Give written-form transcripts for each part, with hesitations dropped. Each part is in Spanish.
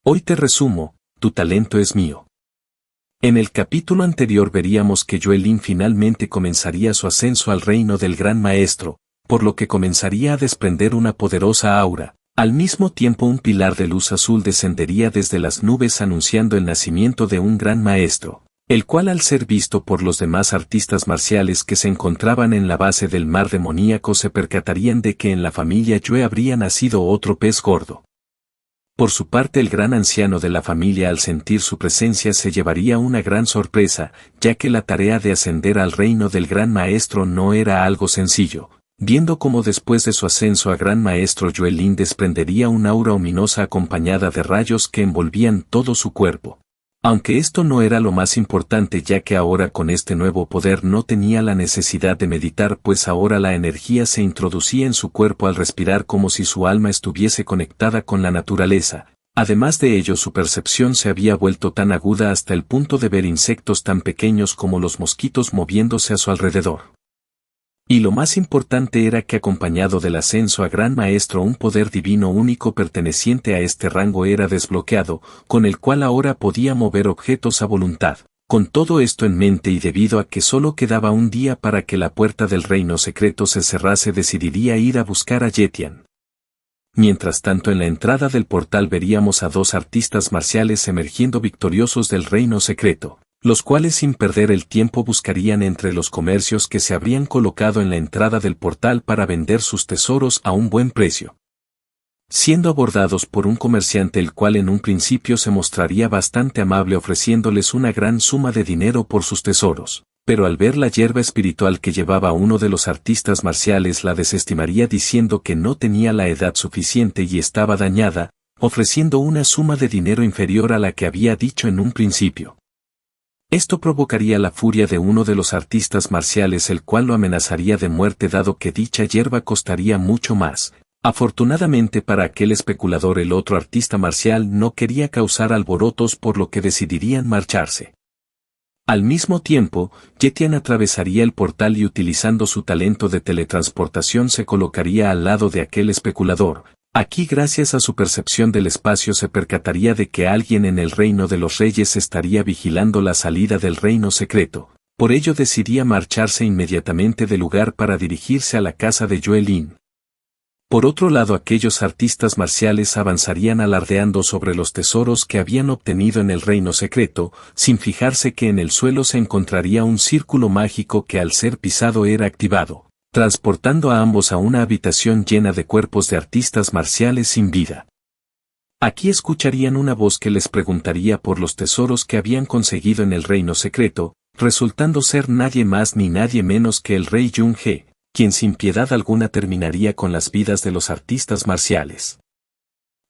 Hoy te resumo, tu talento es mío. En el capítulo anterior veríamos que Yuelin finalmente comenzaría su ascenso al reino del Gran Maestro, por lo que comenzaría a desprender una poderosa aura. Al mismo tiempo un pilar de luz azul descendería desde las nubes anunciando el nacimiento de un gran maestro, el cual al ser visto por los demás artistas marciales que se encontraban en la base del mar demoníaco se percatarían de que en la familia Yue habría nacido otro pez gordo. Por su parte el gran anciano de la familia al sentir su presencia se llevaría una gran sorpresa, ya que la tarea de ascender al reino del gran maestro no era algo sencillo. Viendo cómo después de su ascenso a gran maestro Yuelin desprendería una aura ominosa acompañada de rayos que envolvían todo su cuerpo. Aunque esto no era lo más importante ya que ahora con este nuevo poder no tenía la necesidad de meditar pues ahora la energía se introducía en su cuerpo al respirar como si su alma estuviese conectada con la naturaleza. Además de ello su percepción se había vuelto tan aguda hasta el punto de ver insectos tan pequeños como los mosquitos moviéndose a su alrededor. Y lo más importante era que acompañado del ascenso a Gran Maestro un poder divino único perteneciente a este rango era desbloqueado, con el cual ahora podía mover objetos a voluntad. Con todo esto en mente y debido a que solo quedaba un día para que la puerta del reino secreto se cerrase decidiría ir a buscar a Yetian. Mientras tanto en la entrada del portal veríamos a dos artistas marciales emergiendo victoriosos del reino secreto, los cuales sin perder el tiempo buscarían entre los comercios que se habrían colocado en la entrada del portal para vender sus tesoros a un buen precio. Siendo abordados por un comerciante el cual en un principio se mostraría bastante amable ofreciéndoles una gran suma de dinero por sus tesoros, pero al ver la hierba espiritual que llevaba uno de los artistas marciales la desestimaría diciendo que no tenía la edad suficiente y estaba dañada, ofreciendo una suma de dinero inferior a la que había dicho en un principio. Esto provocaría la furia de uno de los artistas marciales el cual lo amenazaría de muerte dado que dicha hierba costaría mucho más. Afortunadamente para aquel especulador el otro artista marcial no quería causar alborotos por lo que decidirían marcharse. Al mismo tiempo, Yetian atravesaría el portal y utilizando su talento de teletransportación se colocaría al lado de aquel especulador. Aquí gracias a su percepción del espacio se percataría de que alguien en el reino de los reyes estaría vigilando la salida del reino secreto. Por ello decidía marcharse inmediatamente del lugar para dirigirse a la casa de Yuelin. Por otro lado aquellos artistas marciales avanzarían alardeando sobre los tesoros que habían obtenido en el reino secreto, sin fijarse que en el suelo se encontraría un círculo mágico que al ser pisado era activado, transportando a ambos a una habitación llena de cuerpos de artistas marciales sin vida. Aquí escucharían una voz que les preguntaría por los tesoros que habían conseguido en el reino secreto, resultando ser nadie más ni nadie menos que el rey Yun-He, quien sin piedad alguna terminaría con las vidas de los artistas marciales.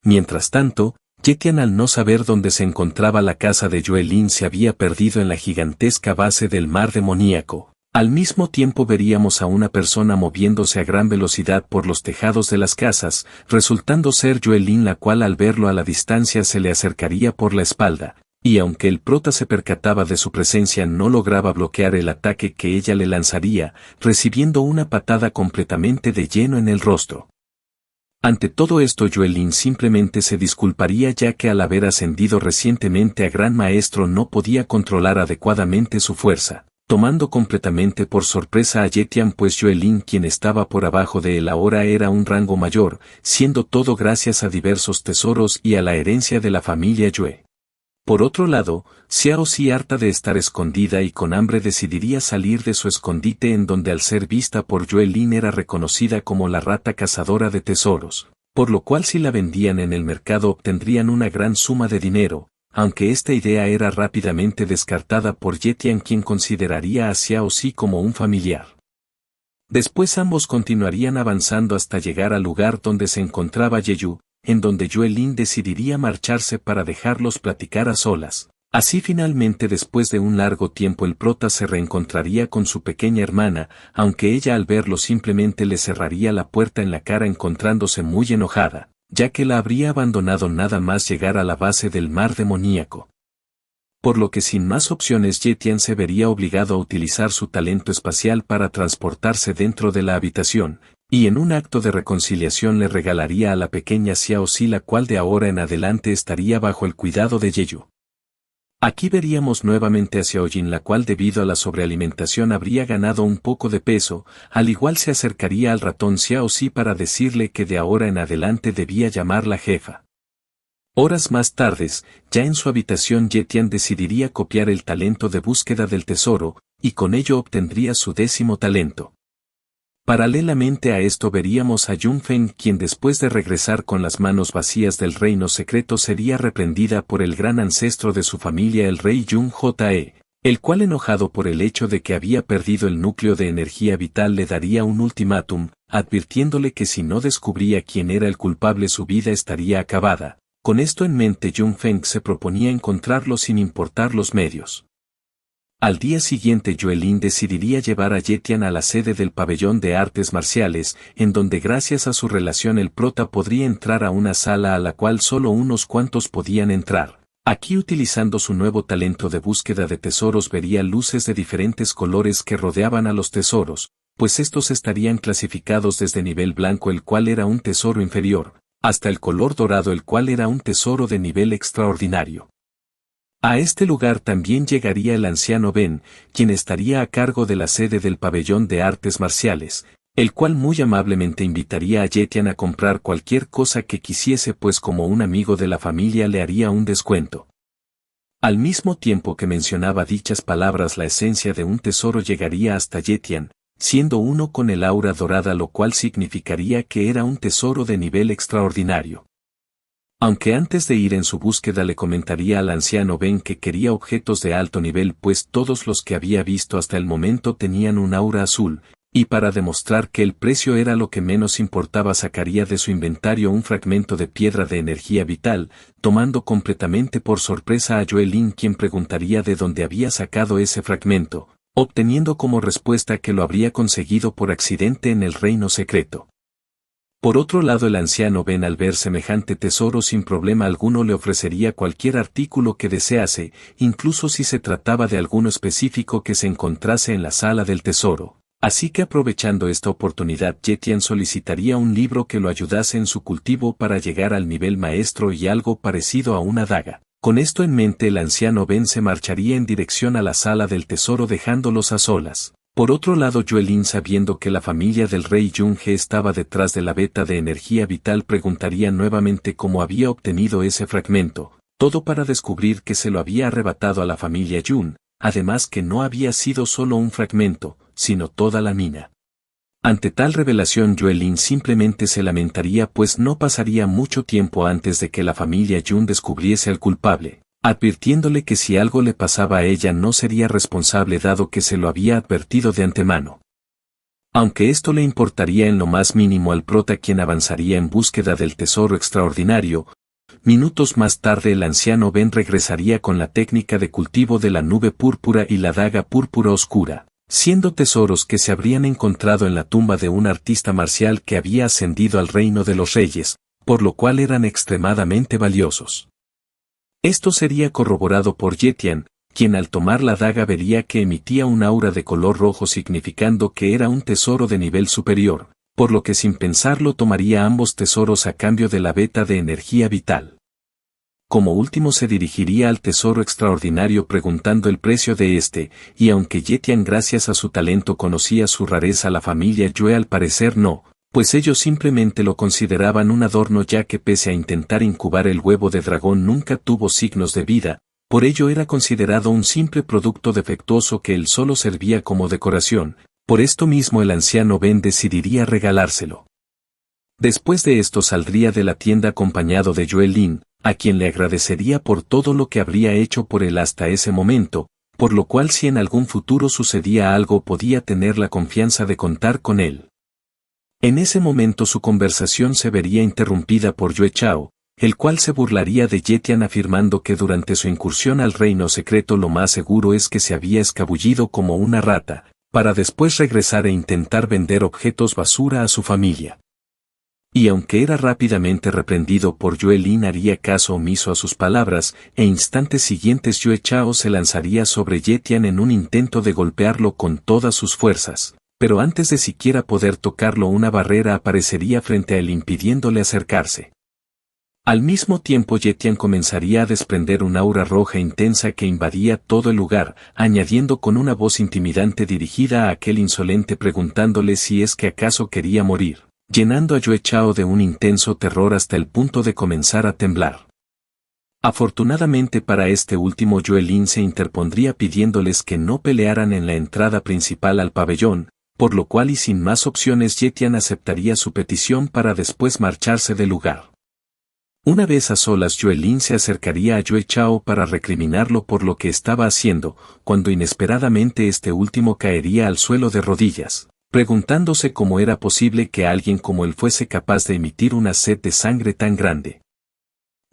Mientras tanto, Yetian al no saber dónde se encontraba la casa de Yuelin se había perdido en la gigantesca base del mar demoníaco. Al mismo tiempo veríamos a una persona moviéndose a gran velocidad por los tejados de las casas, resultando ser Yuelin la cual al verlo a la distancia se le acercaría por la espalda, y aunque el prota se percataba de su presencia no lograba bloquear el ataque que ella le lanzaría, recibiendo una patada completamente de lleno en el rostro. Ante todo esto Yuelin simplemente se disculparía ya que al haber ascendido recientemente a gran maestro no podía controlar adecuadamente su fuerza, tomando completamente por sorpresa a Yetian pues Yuelin quien estaba por abajo de él ahora era un rango mayor, siendo todo gracias a diversos tesoros y a la herencia de la familia Yue. Por otro lado, Xiao Xi harta de estar escondida y con hambre decidiría salir de su escondite en donde al ser vista por Yuelin era reconocida como la rata cazadora de tesoros, por lo cual si la vendían en el mercado obtendrían una gran suma de dinero, aunque esta idea era rápidamente descartada por Yetian quien consideraría a Xiao Xi como un familiar. Después ambos continuarían avanzando hasta llegar al lugar donde se encontraba Yeyu, en donde Yuelin decidiría marcharse para dejarlos platicar a solas. Así finalmente después de un largo tiempo el prota se reencontraría con su pequeña hermana, aunque ella al verlo simplemente le cerraría la puerta en la cara encontrándose muy enojada, ya que la habría abandonado nada más llegar a la base del mar demoníaco. Por lo que sin más opciones Yetian se vería obligado a utilizar su talento espacial para transportarse dentro de la habitación, Y en un acto de reconciliación le regalaría a la pequeña Xiao Xi, la cual de ahora en adelante estaría bajo el cuidado de Yeyu. Aquí veríamos nuevamente a Xiaojin, la cual debido a la sobrealimentación habría ganado un poco de peso, al igual se acercaría al ratón Xiao Xi para decirle que de ahora en adelante debía llamarla jefa. Horas más tardes, ya en su habitación, Ye Tian decidiría copiar el talento de búsqueda del tesoro, y con ello obtendría su 10º talento. Paralelamente a esto veríamos a Yun Feng, quien después de regresar con las manos vacías del reino secreto sería reprendida por el gran ancestro de su familia, el rey Yun Je, el cual, enojado por el hecho de que había perdido el núcleo de energía vital, le daría un ultimátum, advirtiéndole que si no descubría quién era el culpable su vida estaría acabada. Con esto en mente, Yun Feng se proponía encontrarlo sin importar los medios. Al día siguiente, Yuelin decidiría llevar a Ye Tian a la sede del pabellón de artes marciales, en donde gracias a su relación el prota podría entrar a una sala a la cual solo unos cuantos podían entrar. Aquí, utilizando su nuevo talento de búsqueda de tesoros, vería luces de diferentes colores que rodeaban a los tesoros, pues estos estarían clasificados desde nivel blanco, el cual era un tesoro inferior, hasta el color dorado, el cual era un tesoro de nivel extraordinario. A este lugar también llegaría el anciano Ben, quien estaría a cargo de la sede del pabellón de artes marciales, el cual muy amablemente invitaría a Ye Tian a comprar cualquier cosa que quisiese, pues como un amigo de la familia le haría un descuento. Al mismo tiempo que mencionaba dichas palabras, la esencia de un tesoro llegaría hasta Ye Tian, siendo uno con el aura dorada, lo cual significaría que era un tesoro de nivel extraordinario. Aunque antes de ir en su búsqueda le comentaría al anciano Ben que quería objetos de alto nivel, pues todos los que había visto hasta el momento tenían un aura azul, y para demostrar que el precio era lo que menos importaba sacaría de su inventario un fragmento de piedra de energía vital, tomando completamente por sorpresa a Yuelin, quien preguntaría de dónde había sacado ese fragmento, obteniendo como respuesta que lo habría conseguido por accidente en el reino secreto. Por otro lado, el anciano Ben, al ver semejante tesoro, sin problema alguno le ofrecería cualquier artículo que desease, incluso si se trataba de alguno específico que se encontrase en la sala del tesoro. Así que, aprovechando esta oportunidad, Ye Tian solicitaría un libro que lo ayudase en su cultivo para llegar al nivel maestro y algo parecido a una daga. Con esto en mente, el anciano Ben se marcharía en dirección a la sala del tesoro, dejándolos a solas. Por otro lado, Yuelin, sabiendo que la familia del rey Yun Je estaba detrás de la beta de energía vital, preguntaría nuevamente cómo había obtenido ese fragmento, todo para descubrir que se lo había arrebatado a la familia Yun, además que no había sido solo un fragmento, sino toda la mina. Ante tal revelación, Yuelin simplemente se lamentaría, pues no pasaría mucho tiempo antes de que la familia Yun descubriese al culpable, advirtiéndole que si algo le pasaba a ella no sería responsable, dado que se lo había advertido de antemano. Aunque esto le importaría en lo más mínimo al prota, quien avanzaría en búsqueda del tesoro extraordinario, minutos más tarde el anciano Ben regresaría con la técnica de cultivo de la nube púrpura y la daga púrpura oscura, siendo tesoros que se habrían encontrado en la tumba de un artista marcial que había ascendido al reino de los reyes, por lo cual eran extremadamente valiosos. Esto sería corroborado por Ye Tian, quien al tomar la daga vería que emitía un aura de color rojo, significando que era un tesoro de nivel superior, por lo que sin pensarlo tomaría ambos tesoros a cambio de la beta de energía vital. Como último se dirigiría al tesoro extraordinario preguntando el precio de este, y aunque Ye Tian gracias a su talento conocía su rareza, la familia Yue al parecer no, pues ellos simplemente lo consideraban un adorno, ya que pese a intentar incubar el huevo de dragón nunca tuvo signos de vida, por ello era considerado un simple producto defectuoso que él solo servía como decoración. Por esto mismo el anciano Ben decidiría regalárselo. Después de esto saldría de la tienda acompañado de Yuelin, a quien le agradecería por todo lo que habría hecho por él hasta ese momento, por lo cual si en algún futuro sucedía algo podía tener la confianza de contar con él. En ese momento su conversación se vería interrumpida por Yue Chao, el cual se burlaría de Ye Tian afirmando que durante su incursión al reino secreto lo más seguro es que se había escabullido como una rata, para después regresar e intentar vender objetos basura a su familia. Y aunque era rápidamente reprendido por Yuelin, haría caso omiso a sus palabras, e instantes siguientes Yue Chao se lanzaría sobre Ye Tian en un intento de golpearlo con todas sus fuerzas. pero antes de siquiera poder tocarlo una barrera aparecería frente a él impidiéndole acercarse. Al mismo tiempo Yetian comenzaría a desprender un aura roja intensa que invadía todo el lugar, añadiendo con una voz intimidante dirigida a aquel insolente preguntándole si es que acaso quería morir, llenando a Yue Chao de un intenso terror hasta el punto de comenzar a temblar. Afortunadamente para este último Yue Lin se interpondría pidiéndoles que no pelearan en la entrada principal al pabellón, por lo cual y sin más opciones Yetian aceptaría su petición para después marcharse del lugar. Una vez a solas Yue Lin se acercaría a Yue Chao para recriminarlo por lo que estaba haciendo, cuando inesperadamente este último caería al suelo de rodillas, preguntándose cómo era posible que alguien como él fuese capaz de emitir una sed de sangre tan grande.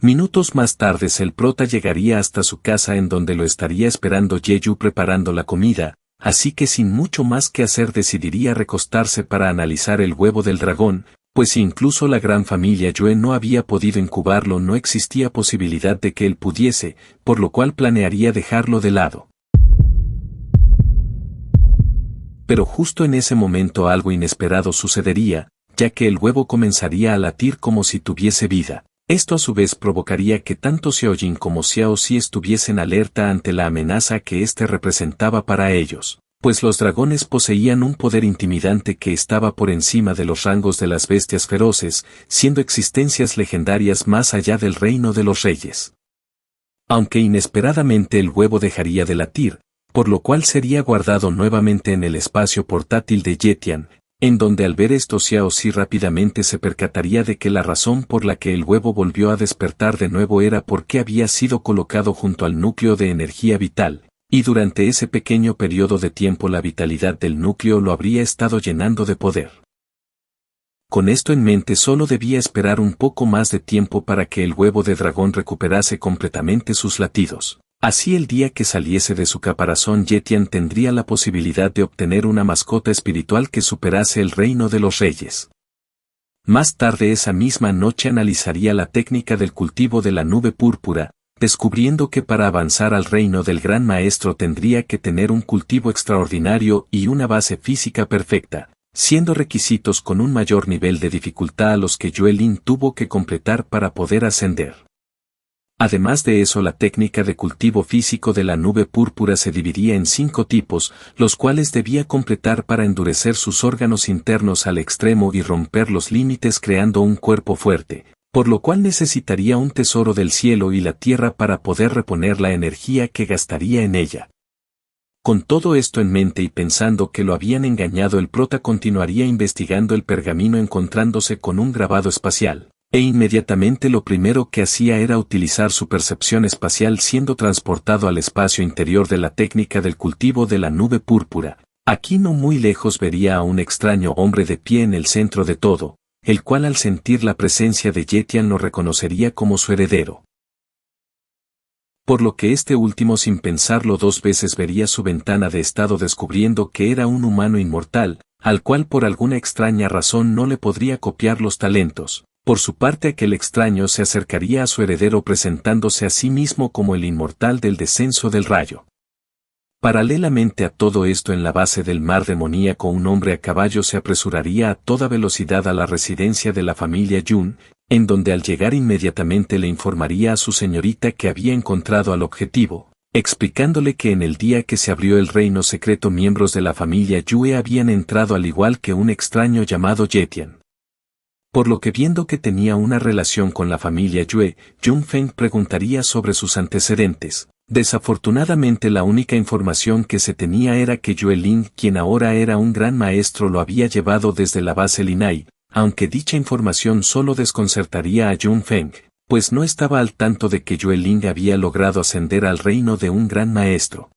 Minutos más tarde el prota llegaría hasta su casa en donde lo estaría esperando Yeyu preparando la comida, así que sin mucho más que hacer decidiría recostarse para analizar el huevo del dragón, pues si incluso la gran familia Yue no había podido incubarlo no existía posibilidad de que él pudiese, por lo cual planearía dejarlo de lado. Pero justo en ese momento algo inesperado sucedería, ya que el huevo comenzaría a latir como si tuviese vida. Esto a su vez provocaría que tanto Xiaojin como Xiao Xi estuviesen alerta ante la amenaza que éste representaba para ellos, pues los dragones poseían un poder intimidante que estaba por encima de los rangos de las bestias feroces, siendo existencias legendarias más allá del reino de los reyes. Aunque inesperadamente el huevo dejaría de latir, por lo cual sería guardado nuevamente en el espacio portátil de Yetian, en donde al ver esto Xiao Xi rápidamente se percataría de que la razón por la que el huevo volvió a despertar de nuevo era porque había sido colocado junto al núcleo de energía vital, y durante ese pequeño periodo de tiempo la vitalidad del núcleo lo habría estado llenando de poder. Con esto en mente solo debía esperar un poco más de tiempo para que el huevo de dragón recuperase completamente sus latidos. Así el día que saliese de su caparazón Yetian tendría la posibilidad de obtener una mascota espiritual que superase el reino de los reyes. Más tarde esa misma noche analizaría la técnica del cultivo de la nube púrpura, descubriendo que para avanzar al reino del gran maestro tendría que tener un cultivo extraordinario y una base física perfecta, siendo requisitos con un mayor nivel de dificultad a los que Yue Lin tuvo que completar para poder ascender. Además de eso la técnica de cultivo físico de la nube púrpura se dividía en 5 tipos, los cuales debía completar para endurecer sus órganos internos al extremo y romper los límites creando un cuerpo fuerte, por lo cual necesitaría un tesoro del cielo y la tierra para poder reponer la energía que gastaría en ella. Con todo esto en mente y pensando que lo habían engañado el prota continuaría investigando el pergamino encontrándose con un grabado espacial. E inmediatamente lo primero que hacía era utilizar su percepción espacial siendo transportado al espacio interior de la técnica del cultivo de la nube púrpura. Aquí no muy lejos vería a un extraño hombre de pie en el centro de todo, el cual al sentir la presencia de Yetian lo reconocería como su heredero. Por lo que este último sin pensarlo 2 veces vería su ventana de estado descubriendo que era un humano inmortal, al cual por alguna extraña razón no le podría copiar los talentos. Por su parte aquel extraño se acercaría a su heredero presentándose a sí mismo como el inmortal del descenso del rayo. Paralelamente a todo esto en la base del mar demoníaco un hombre a caballo se apresuraría a toda velocidad a la residencia de la familia Yun, en donde al llegar inmediatamente le informaría a su señorita que había encontrado al objetivo, explicándole que en el día que se abrió el reino secreto miembros de la familia Yue habían entrado al igual que un extraño llamado Yetian. Por lo que viendo que tenía una relación con la familia Yue, Jun Feng preguntaría sobre sus antecedentes. Desafortunadamente la única información que se tenía era que Yue Lin, quien ahora era un gran maestro, lo había llevado desde la base Linai, aunque dicha información solo desconcertaría a Jun Feng, pues no estaba al tanto de que Yue Lin había logrado ascender al reino de un gran maestro.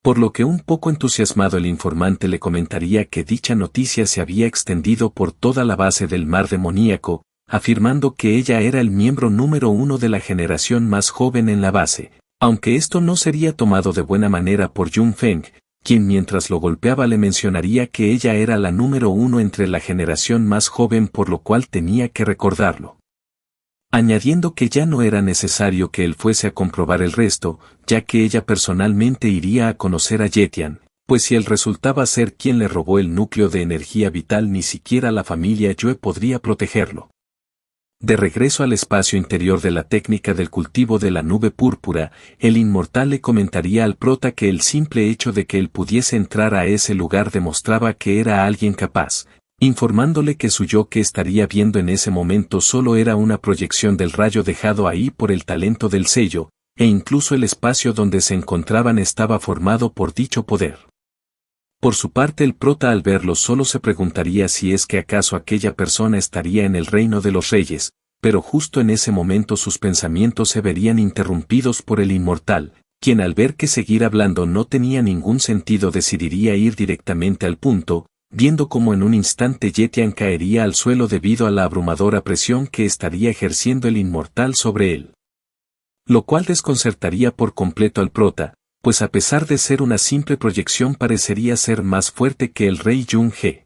Por lo que un poco entusiasmado el informante le comentaría que dicha noticia se había extendido por toda la base del mar demoníaco, afirmando que ella era el miembro número 1 de la generación más joven en la base, aunque esto no sería tomado de buena manera por Jun Feng, quien mientras lo golpeaba le mencionaría que ella era la número 1 entre la generación más joven por lo cual tenía que recordarlo. Añadiendo que ya no era necesario que él fuese a comprobar el resto, ya que ella personalmente iría a conocer a Yetian, Pues si él resultaba ser quien le robó el núcleo de energía vital, ni siquiera la familia Yue podría protegerlo. De regreso al espacio interior de la técnica del cultivo de la nube púrpura, el inmortal le comentaría al prota que el simple hecho de que él pudiese entrar a ese lugar demostraba que era alguien capaz, informándole que su yo que estaría viendo en ese momento solo era una proyección del rayo dejado ahí por el talento del sello, e incluso el espacio donde se encontraban estaba formado por dicho poder. Por su parte el prota al verlo solo se preguntaría si es que acaso aquella persona estaría en el reino de los reyes, pero justo en ese momento sus pensamientos se verían interrumpidos por el inmortal, quien al ver que seguir hablando no tenía ningún sentido decidiría ir directamente al punto, viendo cómo en un instante Yetian caería al suelo debido a la abrumadora presión que estaría ejerciendo el inmortal sobre él. Lo cual desconcertaría por completo al prota, pues a pesar de ser una simple proyección parecería ser más fuerte que el rey Jung-Ge.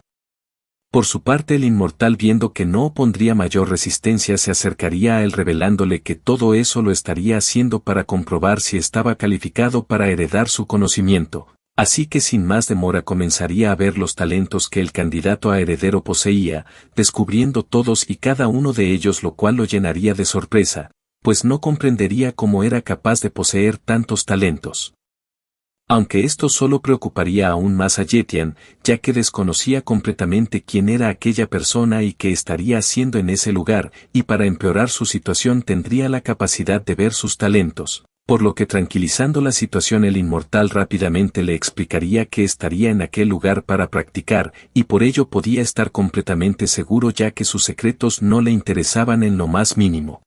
Por su parte el inmortal viendo que no opondría mayor resistencia se acercaría a él revelándole que todo eso lo estaría haciendo para comprobar si estaba calificado para heredar su conocimiento, así que sin más demora comenzaría a ver los talentos que el candidato a heredero poseía, descubriendo todos y cada uno de ellos, lo cual lo llenaría de sorpresa, pues no comprendería cómo era capaz de poseer tantos talentos. Aunque esto solo preocuparía aún más a Yetian, ya que desconocía completamente quién era aquella persona y qué estaría haciendo en ese lugar, y para empeorar su situación tendría la capacidad de ver sus talentos, por lo que tranquilizando la situación el inmortal rápidamente le explicaría que estaría en aquel lugar para practicar, y por ello podía estar completamente seguro ya que sus secretos no le interesaban en lo más mínimo.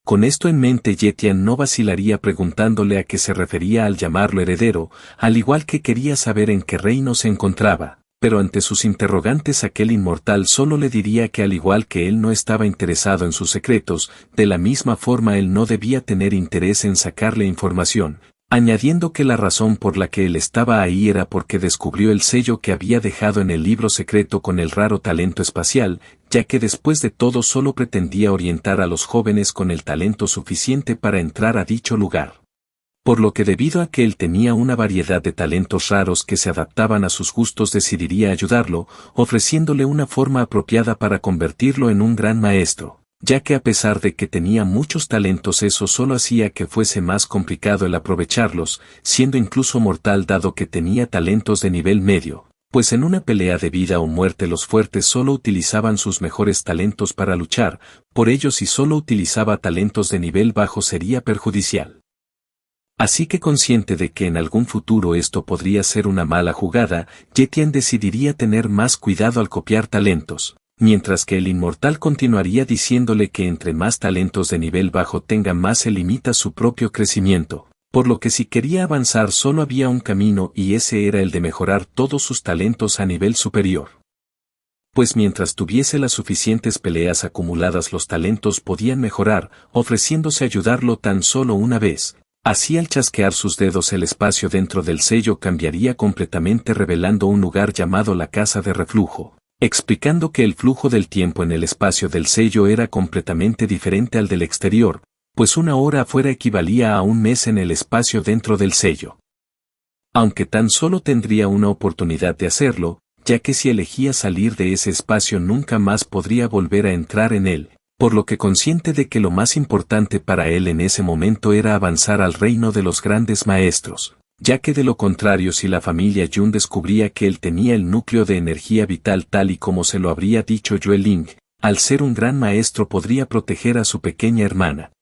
Con esto en mente Yetian no vacilaría preguntándole a qué se refería al llamarlo heredero, al igual que quería saber en qué reino se encontraba, pero ante sus interrogantes aquel inmortal solo le diría que al igual que él no estaba interesado en sus secretos, de la misma forma él no debía tener interés en sacarle información, añadiendo que la razón por la que él estaba ahí era porque descubrió el sello que había dejado en el libro secreto con el raro talento espacial, ya que después de todo solo pretendía orientar a los jóvenes con el talento suficiente para entrar a dicho lugar. Por lo que debido a que él tenía una variedad de talentos raros que se adaptaban a sus gustos decidiría ayudarlo, ofreciéndole una forma apropiada para convertirlo en un gran maestro, ya que a pesar de que tenía muchos talentos eso solo hacía que fuese más complicado el aprovecharlos, siendo incluso mortal dado que tenía talentos de nivel medio, pues en una pelea de vida o muerte los fuertes solo utilizaban sus mejores talentos para luchar, por ello si solo utilizaba talentos de nivel bajo sería perjudicial. Así que consciente de que en algún futuro esto podría ser una mala jugada, Yetian decidiría tener más cuidado al copiar talentos, mientras que el inmortal continuaría diciéndole que entre más talentos de nivel bajo tenga más se limita su propio crecimiento, por lo que si quería avanzar solo había un camino y ese era el de mejorar todos sus talentos a nivel superior. Pues mientras tuviese las suficientes peleas acumuladas los talentos podían mejorar, ofreciéndose ayudarlo tan solo una vez. Así al chasquear sus dedos el espacio dentro del sello cambiaría completamente revelando un lugar llamado la casa de reflujo, explicando que el flujo del tiempo en el espacio del sello era completamente diferente al del exterior, pues una hora afuera equivalía a un mes en el espacio dentro del sello. Aunque tan solo tendría una oportunidad de hacerlo, ya que si elegía salir de ese espacio nunca más podría volver a entrar en él, por lo que consciente de que lo más importante para él en ese momento era avanzar al reino de los grandes maestros, ya que de lo contrario si la familia Jun descubría que él tenía el núcleo de energía vital tal y como se lo habría dicho Yue Ling, al ser un gran maestro podría proteger a su pequeña hermana.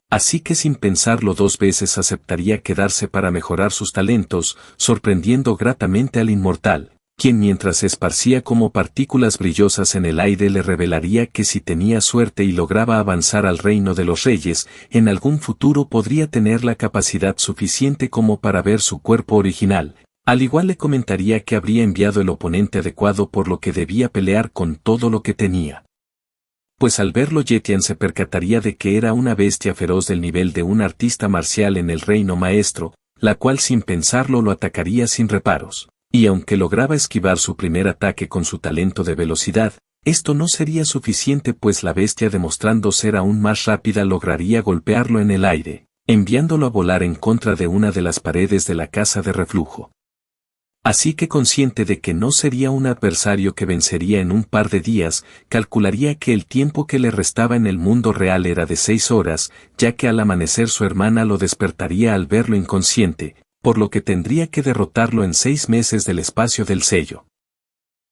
Así que sin pensarlo dos veces aceptaría quedarse para mejorar sus talentos, sorprendiendo gratamente al inmortal, quien mientras esparcía como partículas brillosas en el aire le revelaría que si tenía suerte y lograba avanzar al reino de los reyes, en algún futuro podría tener la capacidad suficiente como para ver su cuerpo original. Al igual le comentaría que habría enviado el oponente adecuado por lo que debía pelear con todo lo que tenía. Pues al verlo Yetian se percataría de que era una bestia feroz del nivel de un artista marcial en el reino maestro, la cual sin pensarlo lo atacaría sin reparos. Y aunque lograba esquivar su primer ataque con su talento de velocidad, esto no sería suficiente pues la bestia demostrando ser aún más rápida lograría golpearlo en el aire, enviándolo a volar en contra de una de las paredes de la casa de reflujo. Así que consciente de que no sería un adversario que vencería en un par de días, calcularía que el tiempo que le restaba en el mundo real era de 6 horas, ya que al amanecer su hermana lo despertaría al verlo inconsciente, por lo que tendría que derrotarlo en 6 meses del espacio del sello.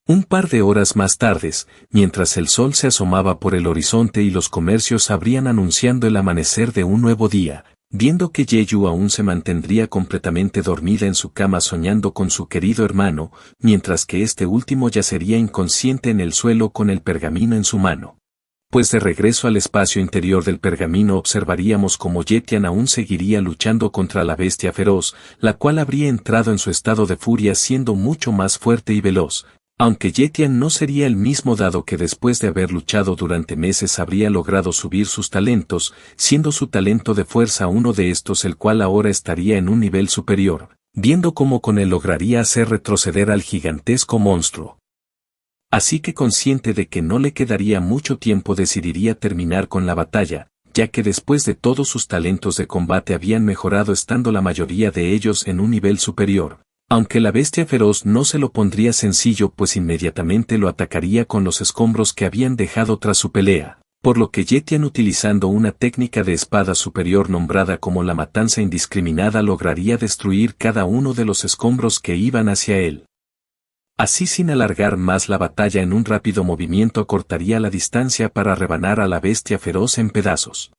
Un par de horas más tardes, mientras el sol se asomaba por el horizonte y los comercios abrían anunciando el amanecer de un nuevo día, viendo que Jeju aún se mantendría completamente dormida en su cama soñando con su querido hermano, mientras que este último yacería inconsciente en el suelo con el pergamino en su mano. Pues de regreso al espacio interior del pergamino observaríamos cómo Yetian aún seguiría luchando contra la bestia feroz, la cual habría entrado en su estado de furia siendo mucho más fuerte y veloz. Aunque Yetian no sería el mismo dado que después de haber luchado durante meses habría logrado subir sus talentos, siendo su talento de fuerza uno de estos el cual ahora estaría en un nivel superior, viendo cómo con él lograría hacer retroceder al gigantesco monstruo. Así que consciente de que no le quedaría mucho tiempo decidiría terminar con la batalla, ya que después de todos sus talentos de combate habían mejorado estando la mayoría de ellos en un nivel superior. Aunque la bestia feroz no se lo pondría sencillo pues inmediatamente lo atacaría con los escombros que habían dejado tras su pelea, por lo que Yetian utilizando una técnica de espada superior nombrada como la matanza indiscriminada lograría destruir cada uno de los escombros que iban hacia él. Así sin alargar más la batalla en un rápido movimiento acortaría la distancia para rebanar a la bestia feroz en pedazos.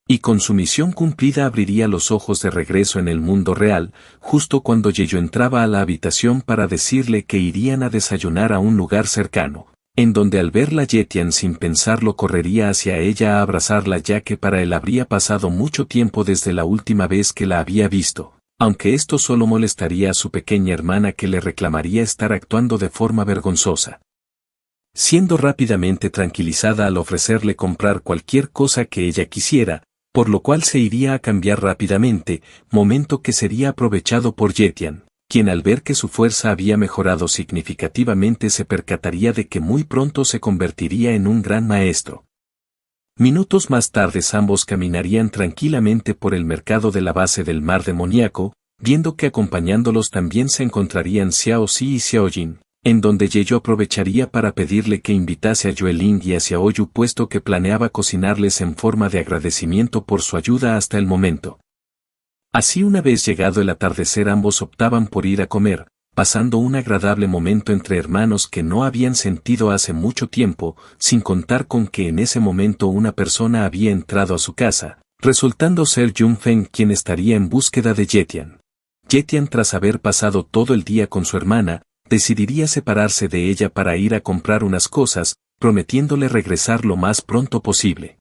Y con su misión cumplida abriría los ojos de regreso en el mundo real, justo cuando Jeju entraba a la habitación para decirle que irían a desayunar a un lugar cercano, en donde al verla Yetian sin pensarlo correría hacia ella a abrazarla ya que para él habría pasado mucho tiempo desde la última vez que la había visto, aunque esto solo molestaría a su pequeña hermana que le reclamaría estar actuando de forma vergonzosa. Siendo rápidamente tranquilizada al ofrecerle comprar cualquier cosa que ella quisiera, por lo cual se iría a cambiar rápidamente, momento que sería aprovechado por Yetian, quien al ver que su fuerza había mejorado significativamente se percataría de que muy pronto se convertiría en un gran maestro. Minutos más tarde ambos caminarían tranquilamente por el mercado de la base del mar demoníaco, viendo que acompañándolos también se encontrarían Xiao Xi y Xiao Jin, en donde Jeju aprovecharía para pedirle que invitase a Yueling y a Xiaoyu puesto que planeaba cocinarles en forma de agradecimiento por su ayuda hasta el momento. Así una vez llegado el atardecer ambos optaban por ir a comer, pasando un agradable momento entre hermanos que no habían sentido hace mucho tiempo, sin contar con que en ese momento una persona había entrado a su casa, resultando ser Jun Feng quien estaría en búsqueda de Yetian. Yetian tras haber pasado todo el día con su hermana, decidiría separarse de ella para ir a comprar unas cosas, prometiéndole regresar lo más pronto posible.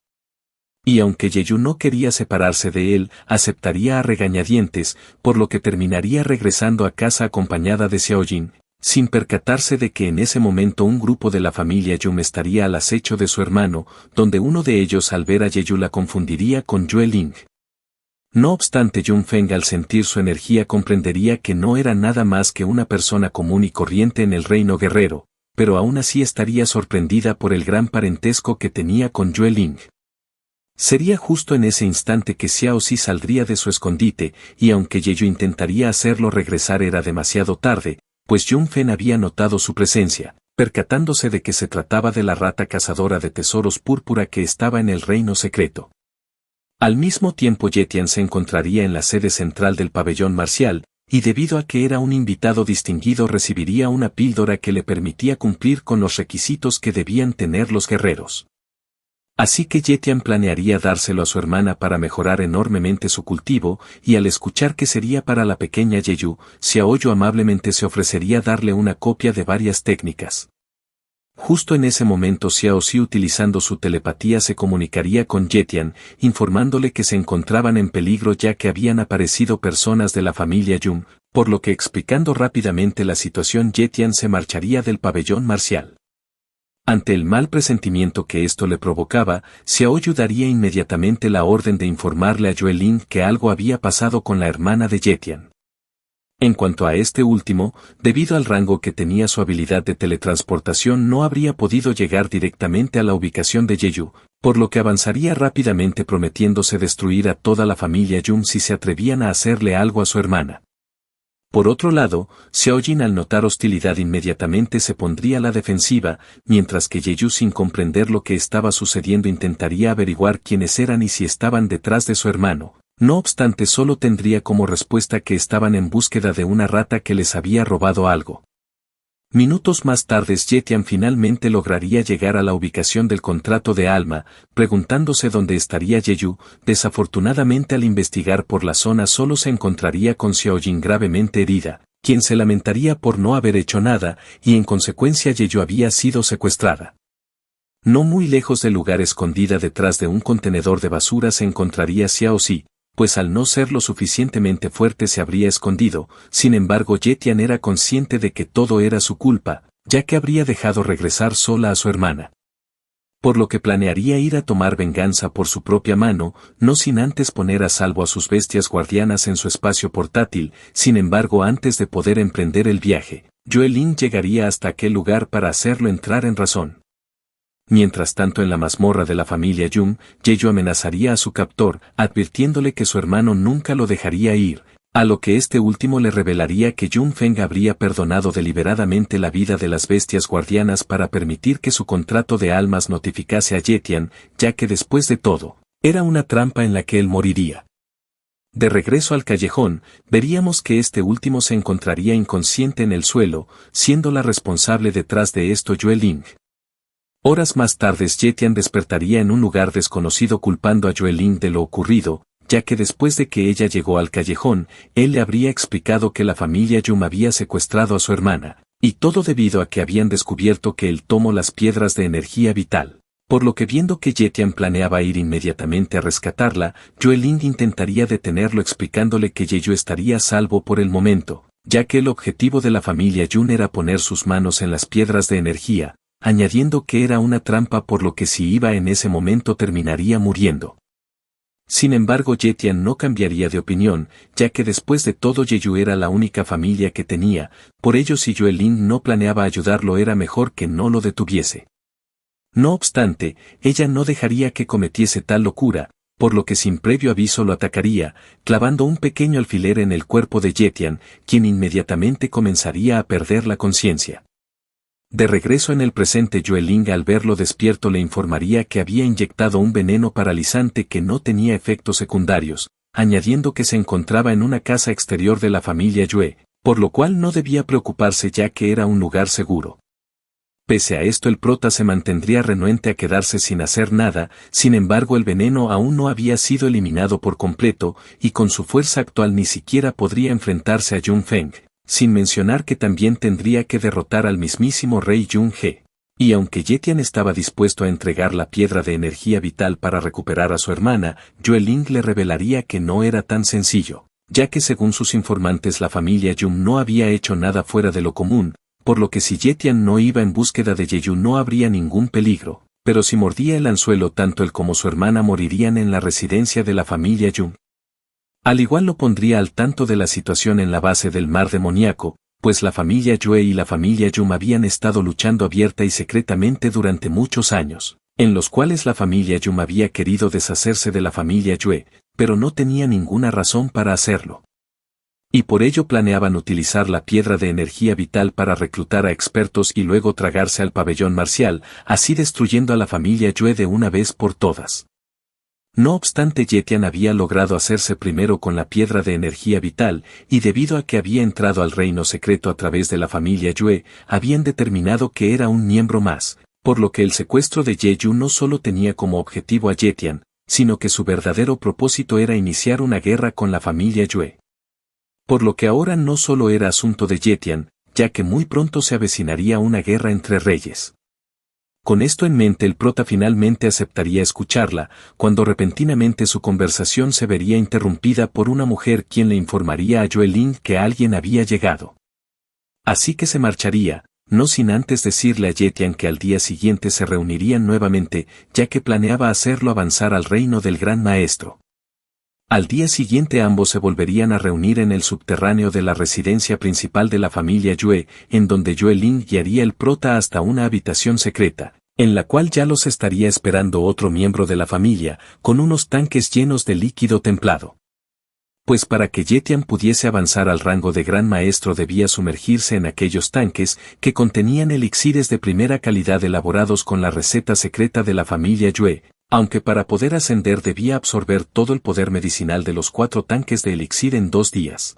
Y aunque Jeju no quería separarse de él, aceptaría a regañadientes, por lo que terminaría regresando a casa acompañada de Xiaojin, sin percatarse de que en ese momento un grupo de la familia Yum estaría al acecho de su hermano, donde uno de ellos al ver a Jeju la confundiría con Yueling. No obstante Jun Feng al sentir su energía comprendería que no era nada más que una persona común y corriente en el reino guerrero, pero aún así estaría sorprendida por el gran parentesco que tenía con Yueling. Sería justo en ese instante que Xiao Xi saldría de su escondite, y aunque Jeju intentaría hacerlo regresar era demasiado tarde, pues Jun Feng había notado su presencia, percatándose de que se trataba de la rata cazadora de tesoros púrpura que estaba en el reino secreto. Al mismo tiempo Yetian se encontraría en la sede central del pabellón marcial, y debido a que era un invitado distinguido recibiría una píldora que le permitía cumplir con los requisitos que debían tener los guerreros. Así que Yetian planearía dárselo a su hermana para mejorar enormemente su cultivo, y al escuchar que sería para la pequeña Jeju, Xiaoyu amablemente se ofrecería darle una copia de varias técnicas. Justo en ese momento Xiao Xi utilizando su telepatía se comunicaría con Yetian, informándole que se encontraban en peligro ya que habían aparecido personas de la familia Yum, por lo que explicando rápidamente la situación Yetian se marcharía del pabellón marcial. Ante el mal presentimiento que esto le provocaba, Xiaoyu daría inmediatamente la orden de informarle a Yueling que algo había pasado con la hermana de Yetian. En cuanto a este último, debido al rango que tenía su habilidad de teletransportación no habría podido llegar directamente a la ubicación de Jeju, por lo que avanzaría rápidamente prometiéndose destruir a toda la familia Yum si se atrevían a hacerle algo a su hermana. Por otro lado, Xiaojin al notar hostilidad inmediatamente se pondría a la defensiva, mientras que Yeyu sin comprender lo que estaba sucediendo intentaría averiguar quiénes eran y si estaban detrás de su hermano. No obstante, solo tendría como respuesta que estaban en búsqueda de una rata que les había robado algo. Minutos más tarde Zetian finalmente lograría llegar a la ubicación del contrato de Alma, preguntándose dónde estaría Yeyu. Desafortunadamente al investigar por la zona solo se encontraría con Xiaojin gravemente herida, quien se lamentaría por no haber hecho nada, y en consecuencia Yeyu había sido secuestrada. No muy lejos del lugar, escondida detrás de un contenedor de basura, se encontraría Xiaoxi, pues al no ser lo suficientemente fuerte se habría escondido. Sin embargo, Zetian era consciente de que todo era su culpa, ya que habría dejado regresar sola a su hermana. Por lo que planearía ir a tomar venganza por su propia mano, no sin antes poner a salvo a sus bestias guardianas en su espacio portátil. Sin embargo, antes de poder emprender el viaje, Joelin llegaría hasta aquel lugar para hacerlo entrar en razón. Mientras tanto, en la mazmorra de la familia Jung, Yeyu amenazaría a su captor, advirtiéndole que su hermano nunca lo dejaría ir, a lo que este último le revelaría que Jung Feng habría perdonado deliberadamente la vida de las bestias guardianas para permitir que su contrato de almas notificase a Zetian, ya que después de todo, era una trampa en la que él moriría. De regreso al callejón, veríamos que este último se encontraría inconsciente en el suelo, siendo la responsable detrás de esto Joelin. Horas más tarde Zetian despertaría en un lugar desconocido culpando a Joelin de lo ocurrido, ya que después de que ella llegó al callejón, él le habría explicado que la familia Yum había secuestrado a su hermana, y todo debido a que habían descubierto que él tomó las piedras de energía vital. Por lo que viendo que Zetian planeaba ir inmediatamente a rescatarla, Joelin intentaría detenerlo explicándole que Yeyu estaría a salvo por el momento, ya que el objetivo de la familia Yun era poner sus manos en las piedras de energía, añadiendo que era una trampa por lo que si iba en ese momento terminaría muriendo. Sin embargo, Zetian no cambiaría de opinión, ya que después de todo Yeyu era la única familia que tenía, por ello si Joelin no planeaba ayudarlo era mejor que no lo detuviese. No obstante, ella no dejaría que cometiese tal locura, por lo que sin previo aviso lo atacaría, clavando un pequeño alfiler en el cuerpo de Zetian, quien inmediatamente comenzaría a perder la conciencia. De regreso en el presente, Joelin al verlo despierto le informaría que había inyectado un veneno paralizante que no tenía efectos secundarios, añadiendo que se encontraba en una casa exterior de la familia Yue, por lo cual no debía preocuparse ya que era un lugar seguro. Pese a esto, el prota se mantendría renuente a quedarse sin hacer nada. Sin embargo, el veneno aún no había sido eliminado por completo, y con su fuerza actual ni siquiera podría enfrentarse a Jung Feng, sin mencionar que también tendría que derrotar al mismísimo rey Jung He. Y aunque Zetian estaba dispuesto a entregar la piedra de energía vital para recuperar a su hermana, Joelin le revelaría que no era tan sencillo, ya que según sus informantes la familia Jung no había hecho nada fuera de lo común, por lo que si Zetian no iba en búsqueda de Yeyu no habría ningún peligro, pero si mordía el anzuelo tanto él como su hermana morirían en la residencia de la familia Jung. Al igual lo pondría al tanto de la situación en la base del mar demoníaco, pues la familia Yue y la familia Yum habían estado luchando abierta y secretamente durante muchos años, en los cuales la familia Yum había querido deshacerse de la familia Yue, pero no tenía ninguna razón para hacerlo. Y por ello planeaban utilizar la piedra de energía vital para reclutar a expertos y luego tragarse al pabellón marcial, así destruyendo a la familia Yue de una vez por todas. No obstante, Zetian había logrado hacerse primero con la piedra de energía vital, y debido a que había entrado al reino secreto a través de la familia Yue, habían determinado que era un miembro más, por lo que el secuestro de Yeyu no solo tenía como objetivo a Zetian, sino que su verdadero propósito era iniciar una guerra con la familia Yue. Por lo que ahora no solo era asunto de Zetian, ya que muy pronto se avecinaría una guerra entre reyes. Con esto en mente, el prota finalmente aceptaría escucharla, cuando repentinamente su conversación se vería interrumpida por una mujer quien le informaría a Joelin que alguien había llegado. Así que se marcharía, no sin antes decirle a Zetian que al día siguiente se reunirían nuevamente, ya que planeaba hacerlo avanzar al reino del Gran Maestro. Al día siguiente ambos se volverían a reunir en el subterráneo de la residencia principal de la familia Yue, en donde Joelin guiaría el prota hasta una habitación secreta, en la cual ya los estaría esperando otro miembro de la familia, con unos tanques llenos de líquido templado. pues para que Yetian pudiese avanzar al rango de gran maestro debía sumergirse en aquellos tanques que contenían elixires de primera calidad elaborados con la receta secreta de la familia Yue, aunque para poder ascender debía absorber todo el poder medicinal de los 4 tanques de elixir en 2 días.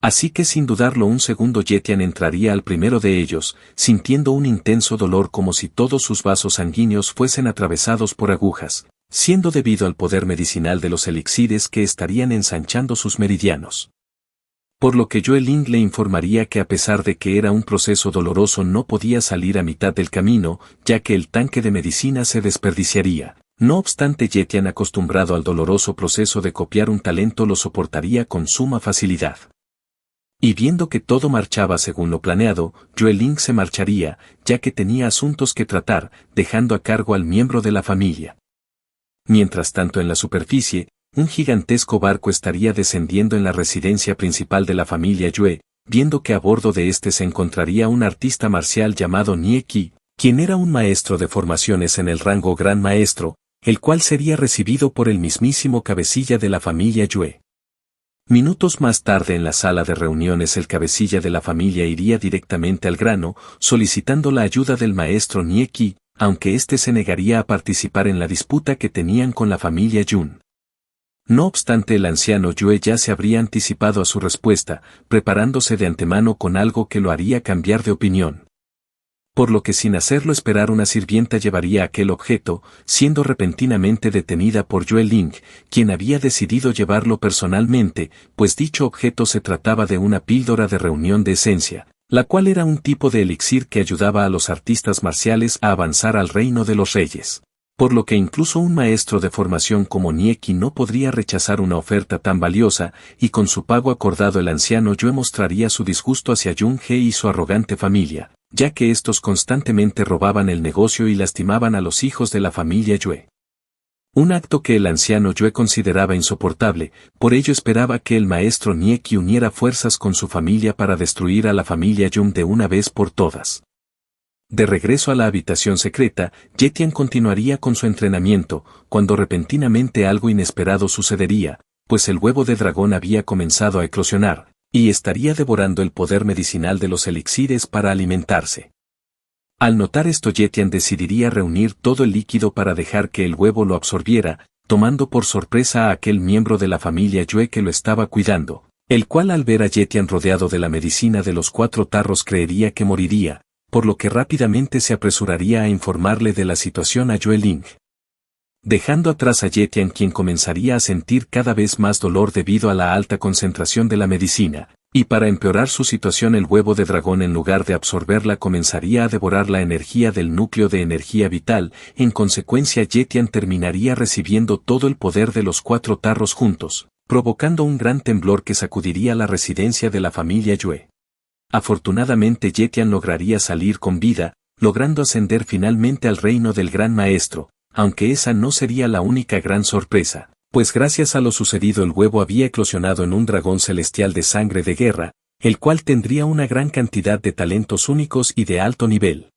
Así que sin dudarlo un segundo Yetian entraría al primero de ellos, sintiendo un intenso dolor como si todos sus vasos sanguíneos fuesen atravesados por agujas, siendo debido al poder medicinal de los elixires que estarían ensanchando sus meridianos. Por lo que Yue Ling le informaría que a pesar de que era un proceso doloroso no podía salir a mitad del camino, ya que el tanque de medicina se desperdiciaría. No obstante, Yetian, acostumbrado al doloroso proceso de copiar un talento, lo soportaría con suma facilidad. Y viendo que todo marchaba según lo planeado, Yue Ling se marcharía, ya que tenía asuntos que tratar, dejando a cargo al miembro de la familia. Mientras tanto, en la superficie, un gigantesco barco estaría descendiendo en la residencia principal de la familia Yue, viendo que a bordo de este se encontraría un artista marcial llamado Nie Qi, quien era un maestro de formaciones en el rango Gran Maestro, el cual sería recibido por el mismísimo cabecilla de la familia Yue. Minutos más tarde, en la sala de reuniones, el cabecilla de la familia iría directamente al grano, solicitando la ayuda del maestro Nie Qi, aunque éste se negaría a participar en la disputa que tenían con la familia Yun. No obstante, el anciano Yue ya se habría anticipado a su respuesta, preparándose de antemano con algo que lo haría cambiar de opinión. Por lo que sin hacerlo esperar, una sirvienta llevaría aquel objeto, siendo repentinamente detenida por Yue Ling, quien había decidido llevarlo personalmente, pues dicho objeto se trataba de una píldora de reunión de esencia, la cual era un tipo de elixir que ayudaba a los artistas marciales a avanzar al reino de los reyes. Por lo que incluso un maestro de formación como Nie Qi no podría rechazar una oferta tan valiosa, y con su pago acordado el anciano Yue mostraría su disgusto hacia Yun He y su arrogante familia, ya que estos constantemente robaban el negocio y lastimaban a los hijos de la familia Yue. Un acto que el anciano Yue consideraba insoportable, por ello esperaba que el maestro Nie Qi uniera fuerzas con su familia para destruir a la familia Yun de una vez por todas. De regreso a la habitación secreta, Yetian continuaría con su entrenamiento, cuando repentinamente algo inesperado sucedería, pues el huevo de dragón había comenzado a eclosionar, y estaría devorando el poder medicinal de los elixires para alimentarse. Al notar esto, Yetian decidiría reunir todo el líquido para dejar que el huevo lo absorbiera, tomando por sorpresa a aquel miembro de la familia Yue que lo estaba cuidando, el cual al ver a Yetian rodeado de la medicina de los 4 tarros creería que moriría, por lo que rápidamente se apresuraría a informarle de la situación a Yue Ling. Dejando atrás a Yetian, quien comenzaría a sentir cada vez más dolor debido a la alta concentración de la medicina, y para empeorar su situación el huevo de dragón en lugar de absorberla comenzaría a devorar la energía del núcleo de energía vital, en consecuencia Yetian terminaría recibiendo todo el poder de los 4 tarros juntos, provocando un gran temblor que sacudiría la residencia de la familia Yue. Afortunadamente Yetian lograría salir con vida, logrando ascender finalmente al reino del Gran Maestro, aunque esa no sería la única gran sorpresa, pues gracias a lo sucedido el huevo había eclosionado en un dragón celestial de sangre de guerra, el cual tendría una gran cantidad de talentos únicos y de alto nivel.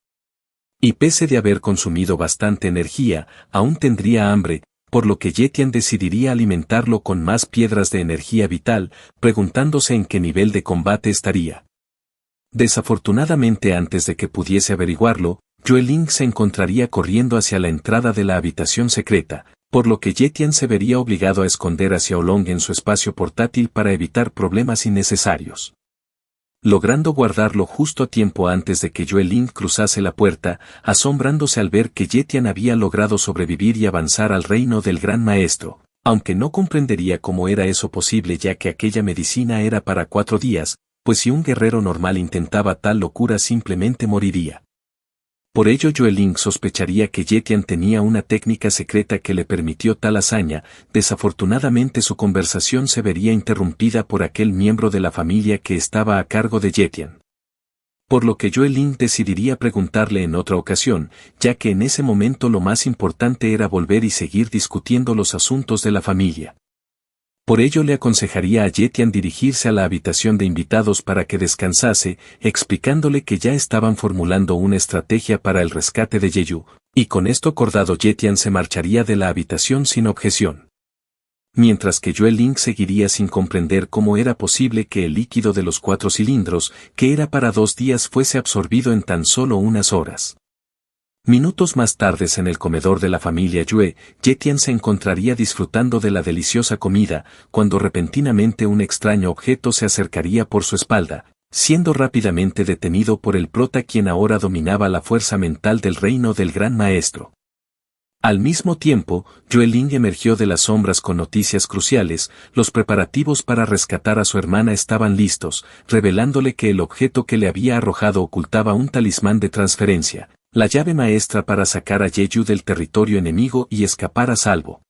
Y pese de haber consumido bastante energía, aún tendría hambre, por lo que Yetian decidiría alimentarlo con más piedras de energía vital, preguntándose en qué nivel de combate estaría. Desafortunadamente, antes de que pudiese averiguarlo, Yue Ling se encontraría corriendo hacia la entrada de la habitación secreta, por lo que Yetian se vería obligado a esconder a Xiaolong en su espacio portátil para evitar problemas innecesarios. Logrando guardarlo justo a tiempo antes de que Yue Ling cruzase la puerta, asombrándose al ver que Yetian había logrado sobrevivir y avanzar al reino del Gran Maestro, aunque no comprendería cómo era eso posible, ya que aquella medicina era para 4 días, pues si un guerrero normal intentaba tal locura simplemente moriría. Por ello Yue Ling sospecharía que Yetian tenía una técnica secreta que le permitió tal hazaña. Desafortunadamente su conversación se vería interrumpida por aquel miembro de la familia que estaba a cargo de Yetian. Por lo que Yue Ling decidiría preguntarle en otra ocasión, ya que en ese momento lo más importante era volver y seguir discutiendo los asuntos de la familia. Por ello le aconsejaría a Yetian dirigirse a la habitación de invitados para que descansase, explicándole que ya estaban formulando una estrategia para el rescate de Yeyu, y con esto acordado Yetian se marcharía de la habitación sin objeción. mientras que Yue Ling seguiría sin comprender cómo era posible que el líquido de los 4 cilindros, que era para 2 días, fuese absorbido en tan solo unas horas. Minutos más tarde en el comedor de la familia Yue, Yetian se encontraría disfrutando de la deliciosa comida, cuando repentinamente un extraño objeto se acercaría por su espalda, siendo rápidamente detenido por el prota, quien ahora dominaba la fuerza mental del reino del gran maestro. Al mismo tiempo, Yue Ling emergió de las sombras con noticias cruciales. Los preparativos para rescatar a su hermana estaban listos, revelándole que el objeto que le había arrojado ocultaba un talismán de transferencia, la llave maestra para sacar a Yeyu del territorio enemigo y escapar a salvo.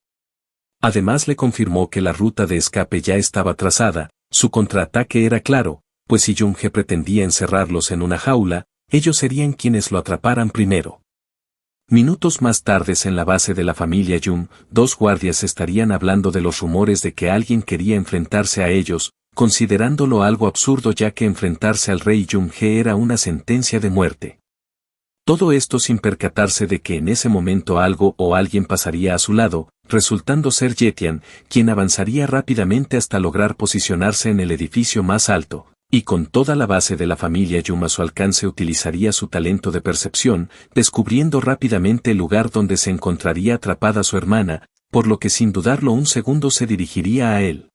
Además le confirmó que la ruta de escape ya estaba trazada. Su contraataque era claro, pues si Jung-Ge pretendía encerrarlos en una jaula, ellos serían quienes lo atraparan primero. Minutos más tarde en la base de la familia Jung, 2 guardias estarían hablando de los rumores de que alguien quería enfrentarse a ellos, considerándolo algo absurdo, ya que enfrentarse al rey Jung-Ge era una sentencia de muerte. Todo esto sin percatarse de que en ese momento algo o alguien pasaría a su lado, resultando ser Yetian, quien avanzaría rápidamente hasta lograr posicionarse en el edificio más alto. Y con toda la base de la familia Yum a su alcance utilizaría su talento de percepción, descubriendo rápidamente el lugar donde se encontraría atrapada su hermana, por lo que sin dudarlo un segundo se dirigiría a él.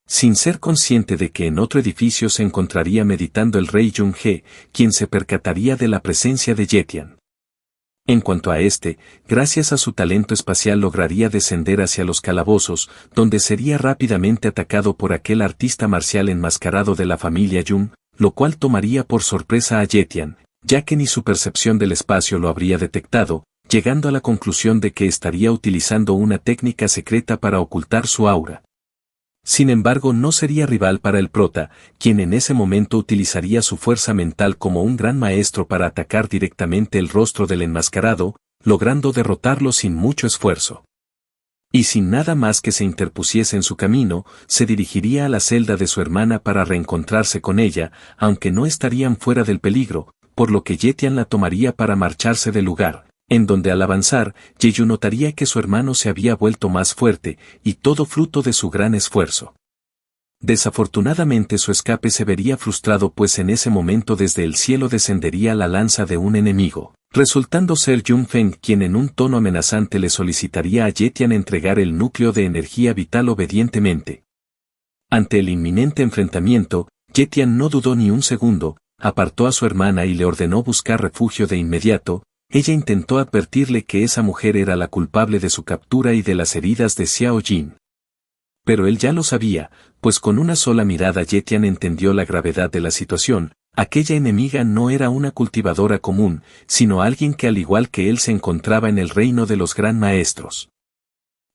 Sin ser consciente de que en otro edificio se encontraría meditando el rey Jung-Ge, quien se percataría de la presencia de Yetian. En cuanto a este, gracias a su talento espacial lograría descender hacia los calabozos, donde sería rápidamente atacado por aquel artista marcial enmascarado de la familia Jung, lo cual tomaría por sorpresa a Yetian, ya que ni su percepción del espacio lo habría detectado, llegando a la conclusión de que estaría utilizando una técnica secreta para ocultar su aura. Sin embargo, no sería rival para el prota, quien en ese momento utilizaría su fuerza mental como un gran maestro para atacar directamente el rostro del enmascarado, logrando derrotarlo sin mucho esfuerzo. Y sin nada más que se interpusiese en su camino, se dirigiría a la celda de su hermana para reencontrarse con ella, aunque no estarían fuera del peligro, por lo que Yetian la tomaría para marcharse del lugar, en donde al avanzar, Yeyu notaría que su hermano se había vuelto más fuerte, y todo fruto de su gran esfuerzo. Desafortunadamente su escape se vería frustrado, pues en ese momento desde el cielo descendería la lanza de un enemigo, resultando ser Jung Feng, quien en un tono amenazante le solicitaría a Yetian entregar el núcleo de energía vital obedientemente. Ante el inminente enfrentamiento, Yetian no dudó ni un segundo, apartó a su hermana y le ordenó buscar refugio de inmediato. Ella intentó advertirle que esa mujer era la culpable de su captura y de las heridas de Xiao Jin. Pero él ya lo sabía, pues con una sola mirada Yetian entendió la gravedad de la situación. Aquella enemiga no era una cultivadora común, sino alguien que al igual que él se encontraba en el reino de los gran maestros.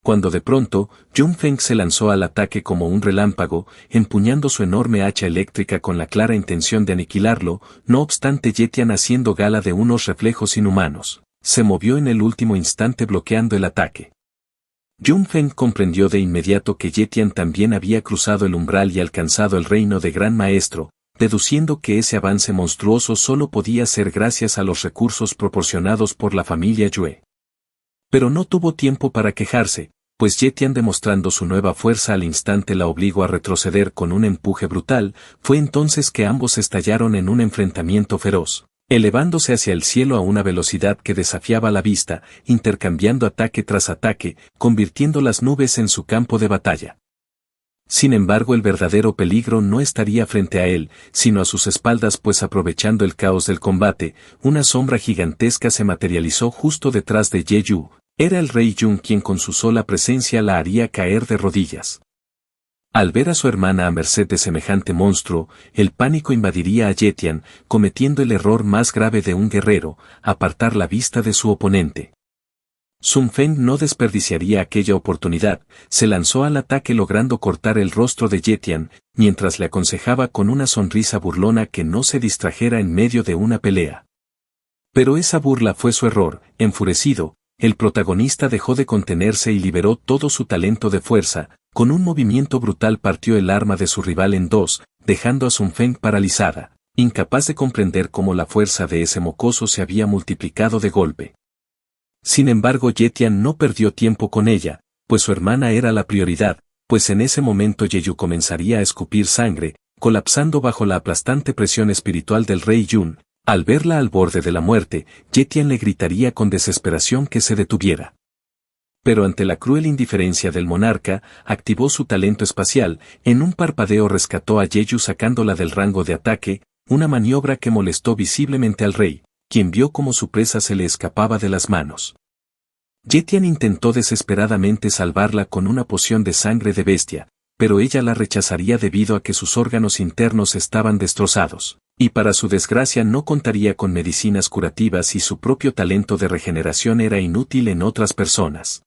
Cuando de pronto, Jung Feng se lanzó al ataque como un relámpago, empuñando su enorme hacha eléctrica con la clara intención de aniquilarlo. No obstante, Yetian, haciendo gala de unos reflejos inhumanos, se movió en el último instante bloqueando el ataque. Jung Feng comprendió de inmediato que Yetian también había cruzado el umbral y alcanzado el reino de Gran Maestro, deduciendo que ese avance monstruoso solo podía ser gracias a los recursos proporcionados por la familia Yue. Pero no tuvo tiempo para quejarse, pues Yetian, demostrando su nueva fuerza al instante, la obligó a retroceder con un empuje brutal. Fue entonces que ambos estallaron en un enfrentamiento feroz, elevándose hacia el cielo a una velocidad que desafiaba la vista, intercambiando ataque tras ataque, convirtiendo las nubes en su campo de batalla. Sin embargo, el verdadero peligro no estaría frente a él, sino a sus espaldas, pues aprovechando el caos del combate, una sombra gigantesca se materializó justo detrás de Yeyu. Era el rey Jung, quien con su sola presencia la haría caer de rodillas. Al ver a su hermana a merced de semejante monstruo, el pánico invadiría a Yetian, cometiendo el error más grave de un guerrero, apartar la vista de su oponente. Sun Feng no desperdiciaría aquella oportunidad, se lanzó al ataque logrando cortar el rostro de Yetian, mientras le aconsejaba con una sonrisa burlona que no se distrajera en medio de una pelea. Pero esa burla fue su error. Enfurecido, el protagonista dejó de contenerse y liberó todo su talento de fuerza. Con un movimiento brutal partió el arma de su rival en dos, dejando a Sun Feng paralizada, incapaz de comprender cómo la fuerza de ese mocoso se había multiplicado de golpe. Sin embargo, Yetian no perdió tiempo con ella, pues su hermana era la prioridad, pues en ese momento Yeyu comenzaría a escupir sangre, colapsando bajo la aplastante presión espiritual del rey Yun. Al verla al borde de la muerte, Yetian le gritaría con desesperación que se detuviera. Pero ante la cruel indiferencia del monarca, activó su talento espacial, en un parpadeo rescató a Yeyu sacándola del rango de ataque, una maniobra que molestó visiblemente al rey, quien vio cómo su presa se le escapaba de las manos. Yetian intentó desesperadamente salvarla con una poción de sangre de bestia, pero ella la rechazaría debido a que sus órganos internos estaban destrozados, y para su desgracia no contaría con medicinas curativas y su propio talento de regeneración era inútil en otras personas.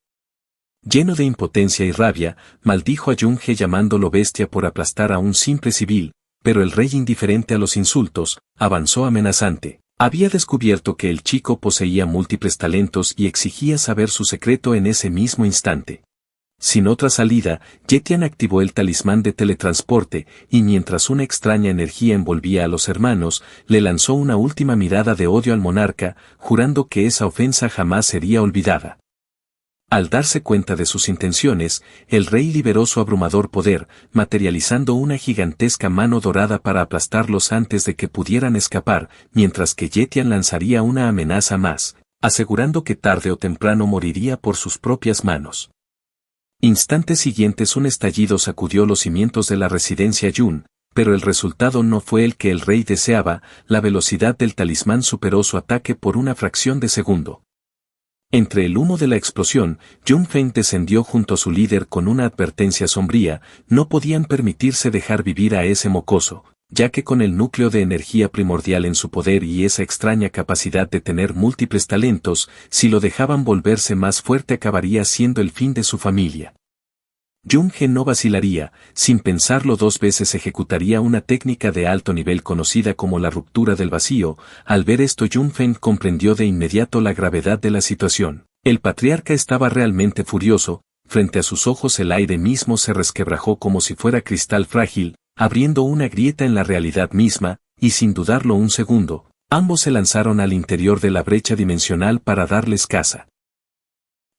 Lleno de impotencia y rabia, maldijo a Yun-He llamándolo bestia por aplastar a un simple civil, pero el rey indiferente a los insultos, avanzó amenazante. Había descubierto que el chico poseía múltiples talentos y exigía saber su secreto en ese mismo instante. Sin otra salida, Yetian activó el talismán de teletransporte, y mientras una extraña energía envolvía a los hermanos, le lanzó una última mirada de odio al monarca, jurando que esa ofensa jamás sería olvidada. Al darse cuenta de sus intenciones, el rey liberó su abrumador poder, materializando una gigantesca mano dorada para aplastarlos antes de que pudieran escapar, mientras que Yetian lanzaría una amenaza más, asegurando que tarde o temprano moriría por sus propias manos. Instantes siguientes un estallido sacudió los cimientos de la residencia Yun, pero el resultado no fue el que el rey deseaba, la velocidad del talismán superó su ataque por una fracción de segundo. Entre el humo de la explosión, Yun Feng descendió junto a su líder con una advertencia sombría: no podían permitirse dejar vivir a ese mocoso, ya que con el núcleo de energía primordial en su poder y esa extraña capacidad de tener múltiples talentos, si lo dejaban volverse más fuerte acabaría siendo el fin de su familia. Yun-He no vacilaría, sin pensarlo dos veces ejecutaría una técnica de alto nivel conocida como la ruptura del vacío. Al ver esto Yun Feng comprendió de inmediato la gravedad de la situación. El patriarca estaba realmente furioso, frente a sus ojos el aire mismo se resquebrajó como si fuera cristal frágil, abriendo una grieta en la realidad misma, y sin dudarlo un segundo, ambos se lanzaron al interior de la brecha dimensional para darles caza.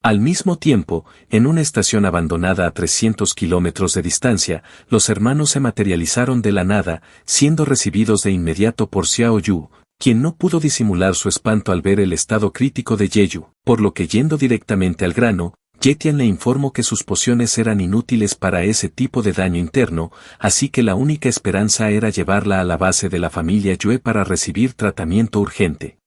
Al mismo tiempo, en una estación abandonada a 300 kilómetros de distancia, los hermanos se materializaron de la nada, siendo recibidos de inmediato por Xiao Yu, quien no pudo disimular su espanto al ver el estado crítico de Yeyu, por lo que yendo directamente al grano, Yetian le informó que sus pociones eran inútiles para ese tipo de daño interno, así que la única esperanza era llevarla a la base de la familia Yue para recibir tratamiento urgente.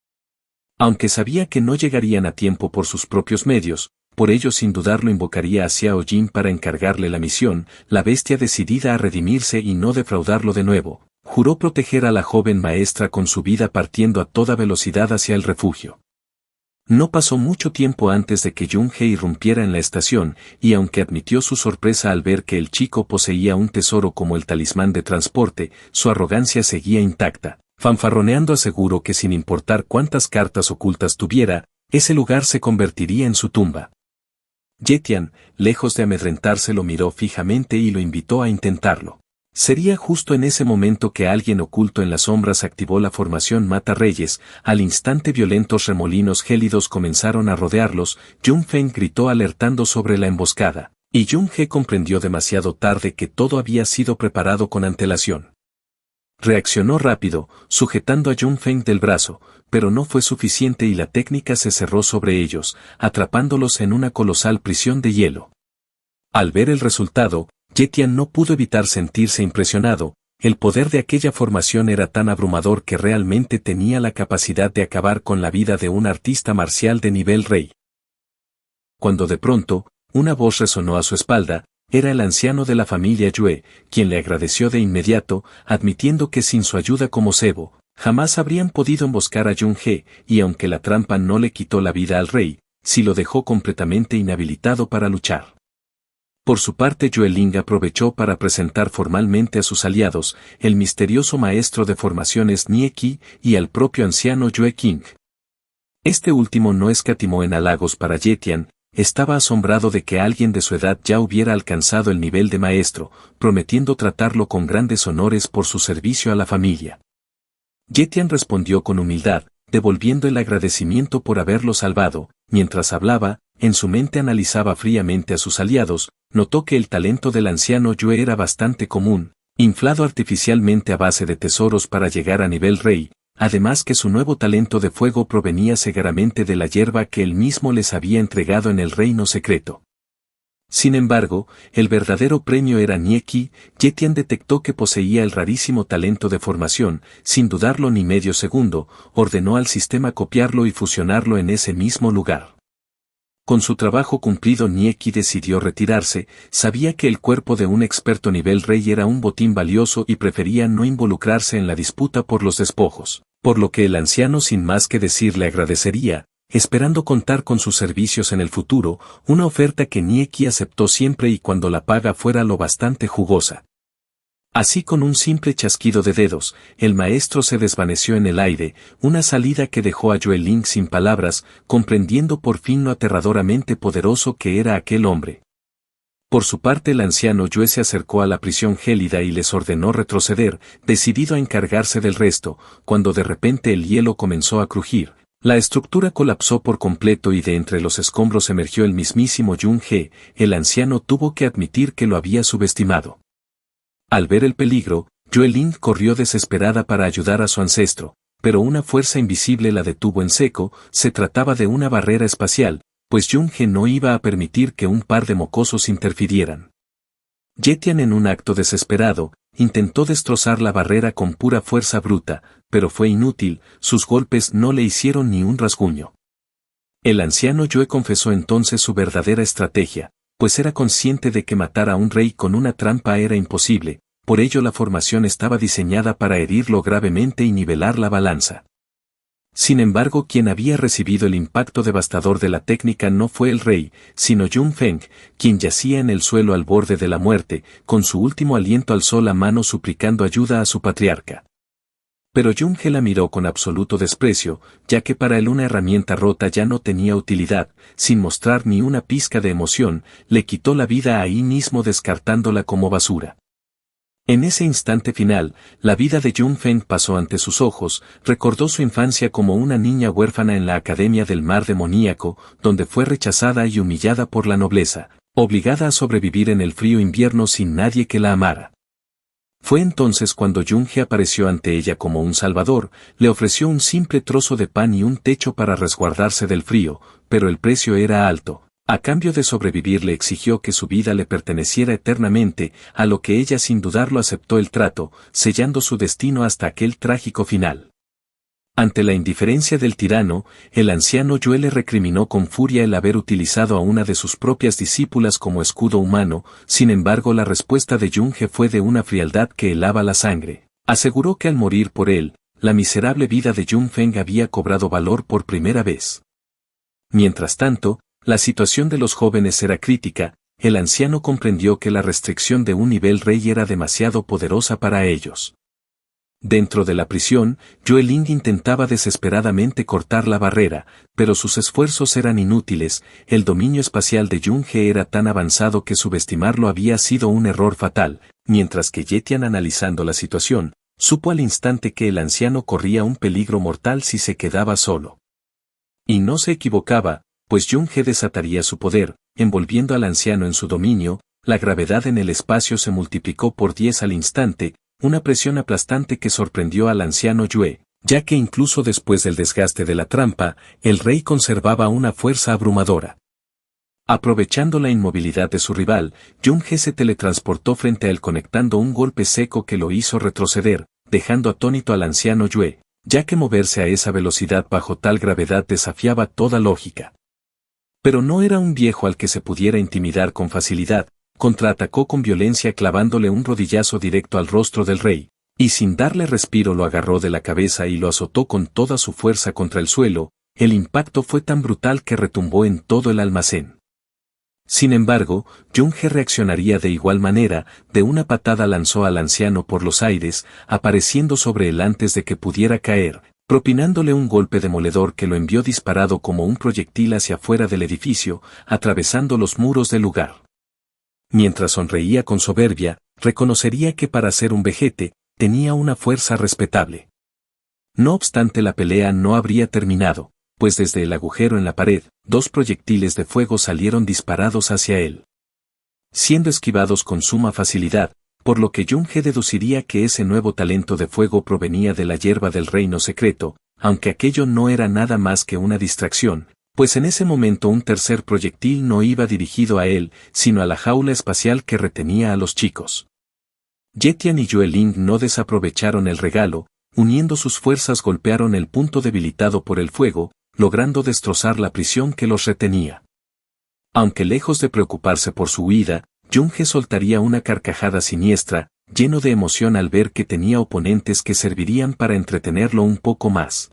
Aunque sabía que no llegarían a tiempo por sus propios medios, por ello sin dudarlo invocaría a Xiao Jin para encargarle la misión. La bestia, decidida a redimirse y no defraudarlo de nuevo, juró proteger a la joven maestra con su vida partiendo a toda velocidad hacia el refugio. No pasó mucho tiempo antes de que Yun-He irrumpiera en la estación, y aunque admitió su sorpresa al ver que el chico poseía un tesoro como el talismán de transporte, su arrogancia seguía intacta. Fanfarroneando aseguró que sin importar cuántas cartas ocultas tuviera, ese lugar se convertiría en su tumba. Yetian, lejos de amedrentarse, lo miró fijamente y lo invitó a intentarlo. Sería justo en ese momento que alguien oculto en las sombras activó la formación Mata Reyes. Al instante violentos remolinos gélidos comenzaron a rodearlos. Yun Feng gritó alertando sobre la emboscada, y Yun-He comprendió demasiado tarde que todo había sido preparado con antelación. Reaccionó rápido, sujetando a Yun Feng del brazo, pero no fue suficiente y la técnica se cerró sobre ellos, atrapándolos en una colosal prisión de hielo. Al ver el resultado, Yetian no pudo evitar sentirse impresionado. El poder de aquella formación era tan abrumador que realmente tenía la capacidad de acabar con la vida de un artista marcial de nivel rey. Cuando de pronto, una voz resonó a su espalda. Era el anciano de la familia Yue, quien le agradeció de inmediato, admitiendo que sin su ayuda como cebo, jamás habrían podido emboscar a Yun-He, y aunque la trampa no le quitó la vida al rey, sí lo dejó completamente inhabilitado para luchar. Por su parte Yue Ling aprovechó para presentar formalmente a sus aliados, el misterioso maestro de formaciones Nie Qi y al propio anciano Yue King. Este último no escatimó en halagos para Yetian. Estaba asombrado de que alguien de su edad ya hubiera alcanzado el nivel de maestro, prometiendo tratarlo con grandes honores por su servicio a la familia. Yetian respondió con humildad, devolviendo el agradecimiento por haberlo salvado. Mientras hablaba, en su mente analizaba fríamente a sus aliados, notó que el talento del anciano Yue era bastante común, inflado artificialmente a base de tesoros para llegar a nivel rey, además que su nuevo talento de fuego provenía seguramente de la hierba que él mismo les había entregado en el reino secreto. Sin embargo, el verdadero premio era Nieki. Yetian detectó que poseía el rarísimo talento de formación, sin dudarlo ni medio segundo, ordenó al sistema copiarlo y fusionarlo en ese mismo lugar. Con su trabajo cumplido, Nieki decidió retirarse, sabía que el cuerpo de un experto nivel rey era un botín valioso y prefería no involucrarse en la disputa por los despojos, por lo que el anciano sin más que decir le agradecería, esperando contar con sus servicios en el futuro, una oferta que Nieki aceptó siempre y cuando la paga fuera lo bastante jugosa. Así, con un simple chasquido de dedos, el maestro se desvaneció en el aire, una salida que dejó a Yue Ling sin palabras, comprendiendo por fin lo aterradoramente poderoso que era aquel hombre. Por su parte, el anciano Yue se acercó a la prisión gélida y les ordenó retroceder, decidido a encargarse del resto, cuando de repente el hielo comenzó a crujir. La estructura colapsó por completo y de entre los escombros emergió el mismísimo Yun He. El anciano tuvo que admitir que lo había subestimado. Al ver el peligro, Yue Ling corrió desesperada para ayudar a su ancestro, pero una fuerza invisible la detuvo en seco. Se trataba de una barrera espacial, pues Yun He no iba a permitir que un par de mocosos interfirieran. Yetian, en un acto desesperado, intentó destrozar la barrera con pura fuerza bruta, pero fue inútil, sus golpes no le hicieron ni un rasguño. El anciano Yue confesó entonces su verdadera estrategia, pues era consciente de que matar a un rey con una trampa era imposible, por ello la formación estaba diseñada para herirlo gravemente y nivelar la balanza. Sin embargo, quien había recibido el impacto devastador de la técnica no fue el rey, sino Yun Feng, quien yacía en el suelo al borde de la muerte, con su último aliento alzó la mano suplicando ayuda a su patriarca. Pero Yun He la miró con absoluto desprecio, ya que para él una herramienta rota ya no tenía utilidad, sin mostrar ni una pizca de emoción, le quitó la vida ahí mismo descartándola como basura. En ese instante final, la vida de Yun Feng pasó ante sus ojos, recordó su infancia como una niña huérfana en la Academia del Mar Demoníaco, donde fue rechazada y humillada por la nobleza, obligada a sobrevivir en el frío invierno sin nadie que la amara. Fue entonces cuando Yun He apareció ante ella como un salvador, le ofreció un simple trozo de pan y un techo para resguardarse del frío, pero el precio era alto. A cambio de sobrevivir le exigió que su vida le perteneciera eternamente, a lo que ella sin dudarlo aceptó el trato, sellando su destino hasta aquel trágico final. Ante la indiferencia del tirano, el anciano Yue le recriminó con furia el haber utilizado a una de sus propias discípulas como escudo humano. Sin embargo, la respuesta de Yun He fue de una frialdad que helaba la sangre. Aseguró que al morir por él, la miserable vida de Yun Feng había cobrado valor por primera vez. Mientras tanto, la situación de los jóvenes era crítica. El anciano comprendió que la restricción de un nivel rey era demasiado poderosa para ellos. Dentro de la prisión, Yue Ling intentaba desesperadamente cortar la barrera, pero sus esfuerzos eran inútiles. El dominio espacial de Yun He era tan avanzado que subestimarlo había sido un error fatal, mientras que Yetian, analizando la situación, supo al instante que el anciano corría un peligro mortal si se quedaba solo. Y no se equivocaba, pues Yun He desataría su poder, envolviendo al anciano en su dominio. La gravedad en el espacio se multiplicó por 10 al instante, una presión aplastante que sorprendió al anciano Yue, ya que incluso después del desgaste de la trampa, el rey conservaba una fuerza abrumadora. Aprovechando la inmovilidad de su rival, Yun He se teletransportó frente a él conectando un golpe seco que lo hizo retroceder, dejando atónito al anciano Yue, ya que moverse a esa velocidad bajo tal gravedad desafiaba toda lógica. Pero no era un viejo al que se pudiera intimidar con facilidad. Contraatacó con violencia clavándole un rodillazo directo al rostro del rey, y sin darle respiro lo agarró de la cabeza y lo azotó con toda su fuerza contra el suelo. El impacto fue tan brutal que retumbó en todo el almacén. Sin embargo, Yun He reaccionaría de igual manera. De una patada lanzó al anciano por los aires, apareciendo sobre él antes de que pudiera caer, propinándole un golpe demoledor que lo envió disparado como un proyectil hacia afuera del edificio, atravesando los muros del lugar. Mientras sonreía con soberbia, reconocería que para ser un vejete, tenía una fuerza respetable. No obstante, la pelea no habría terminado, pues desde el agujero en la pared, 2 proyectiles de fuego salieron disparados hacia él, siendo esquivados con suma facilidad, por lo que Jung-Ge deduciría que ese nuevo talento de fuego provenía de la hierba del reino secreto, aunque aquello no era nada más que una distracción, pues en ese momento un tercer proyectil no iba dirigido a él, sino a la jaula espacial que retenía a los chicos. Yetian y Yueling no desaprovecharon el regalo, uniendo sus fuerzas golpearon el punto debilitado por el fuego, logrando destrozar la prisión que los retenía. Aunque lejos de preocuparse por su huida, Jung-Ge soltaría una carcajada siniestra, lleno de emoción al ver que tenía oponentes que servirían para entretenerlo un poco más.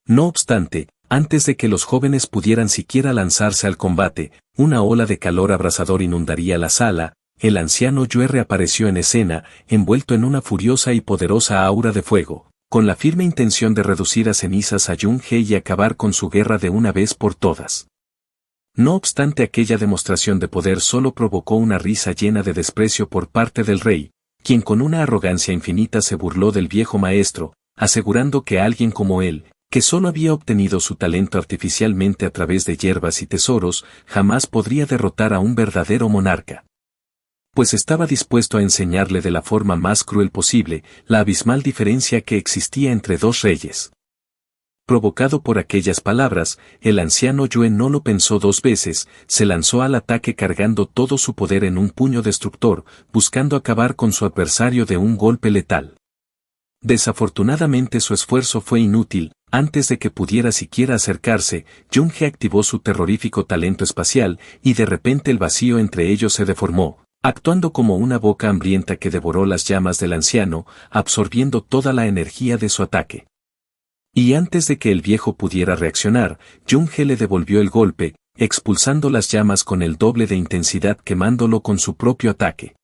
No obstante, antes de que los jóvenes pudieran siquiera lanzarse al combate, una ola de calor abrasador inundaría la sala. El anciano Yue reapareció en escena, envuelto en una furiosa y poderosa aura de fuego, con la firme intención de reducir a cenizas a Jung-Ge y acabar con su guerra de una vez por todas. No obstante, aquella demostración de poder solo provocó una risa llena de desprecio por parte del rey, quien con una arrogancia infinita se burló del viejo maestro, asegurando que alguien como él, que solo había obtenido su talento artificialmente a través de hierbas y tesoros, jamás podría derrotar a un verdadero monarca. Pues estaba dispuesto a enseñarle de la forma más cruel posible la abismal diferencia que existía entre 2 reyes. Provocado por aquellas palabras, el anciano Yue no lo pensó 2 veces, se lanzó al ataque cargando todo su poder en un puño destructor, buscando acabar con su adversario de un golpe letal. Desafortunadamente su esfuerzo fue inútil. Antes de que pudiera siquiera acercarse, Jung-Ge activó su terrorífico talento espacial y de repente el vacío entre ellos se deformó, actuando como una boca hambrienta que devoró las llamas del anciano, absorbiendo toda la energía de su ataque. Y antes de que el viejo pudiera reaccionar, Jung-Ge le devolvió el golpe, expulsando las llamas con el doble de intensidad, quemándolo con su propio ataque.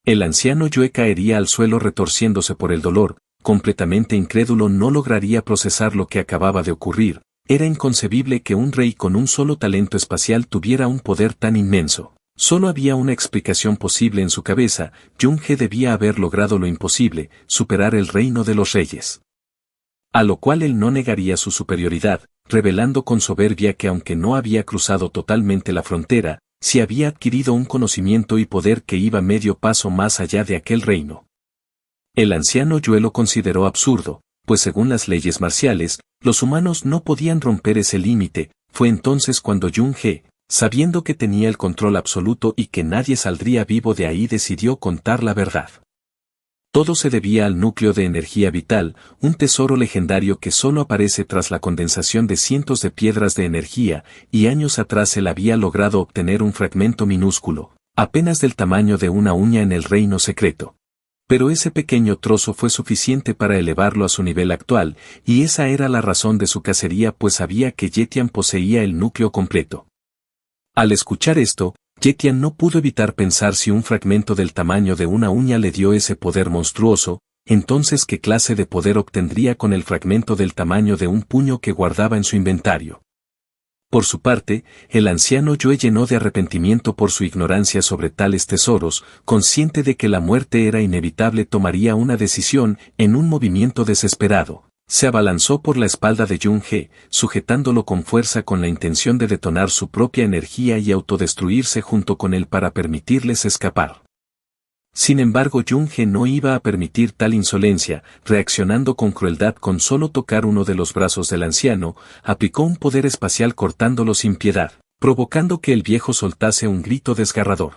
El anciano Yue caería al suelo retorciéndose por el dolor, completamente incrédulo, no lograría procesar lo que acababa de ocurrir. Era inconcebible que un rey con un solo talento espacial tuviera un poder tan inmenso. Solo había una explicación posible en su cabeza: Jung-Ge debía haber logrado lo imposible, superar el reino de los reyes. A lo cual él no negaría su superioridad, revelando con soberbia que aunque no había cruzado totalmente la frontera, sí había adquirido un conocimiento y poder que iba medio paso más allá de aquel reino. El anciano Yue lo consideró absurdo, pues según las leyes marciales, los humanos no podían romper ese límite. Fue entonces cuando Jung-Ge, sabiendo que tenía el control absoluto y que nadie saldría vivo de ahí, decidió contar la verdad. Todo se debía al núcleo de energía vital, un tesoro legendario que solo aparece tras la condensación de cientos de piedras de energía, y años atrás él había logrado obtener un fragmento minúsculo, apenas del tamaño de una uña en el reino secreto. Pero ese pequeño trozo fue suficiente para elevarlo a su nivel actual, y esa era la razón de su cacería, pues sabía que Yetian poseía el núcleo completo. Al escuchar esto, Yetian no pudo evitar pensar: si un fragmento del tamaño de una uña le dio ese poder monstruoso, entonces ¿qué clase de poder obtendría con el fragmento del tamaño de un puño que guardaba en su inventario? Por su parte, el anciano Yue, llenó de arrepentimiento por su ignorancia sobre tales tesoros, consciente de que la muerte era inevitable, tomaría una decisión. En un movimiento desesperado, se abalanzó por la espalda de Jung-Ge, sujetándolo con fuerza con la intención de detonar su propia energía y autodestruirse junto con él para permitirles escapar. Sin embargo, Jung-Ge no iba a permitir tal insolencia. Reaccionando con crueldad, con solo tocar uno de los brazos del anciano, aplicó un poder espacial cortándolo sin piedad, provocando que el viejo soltase un grito desgarrador.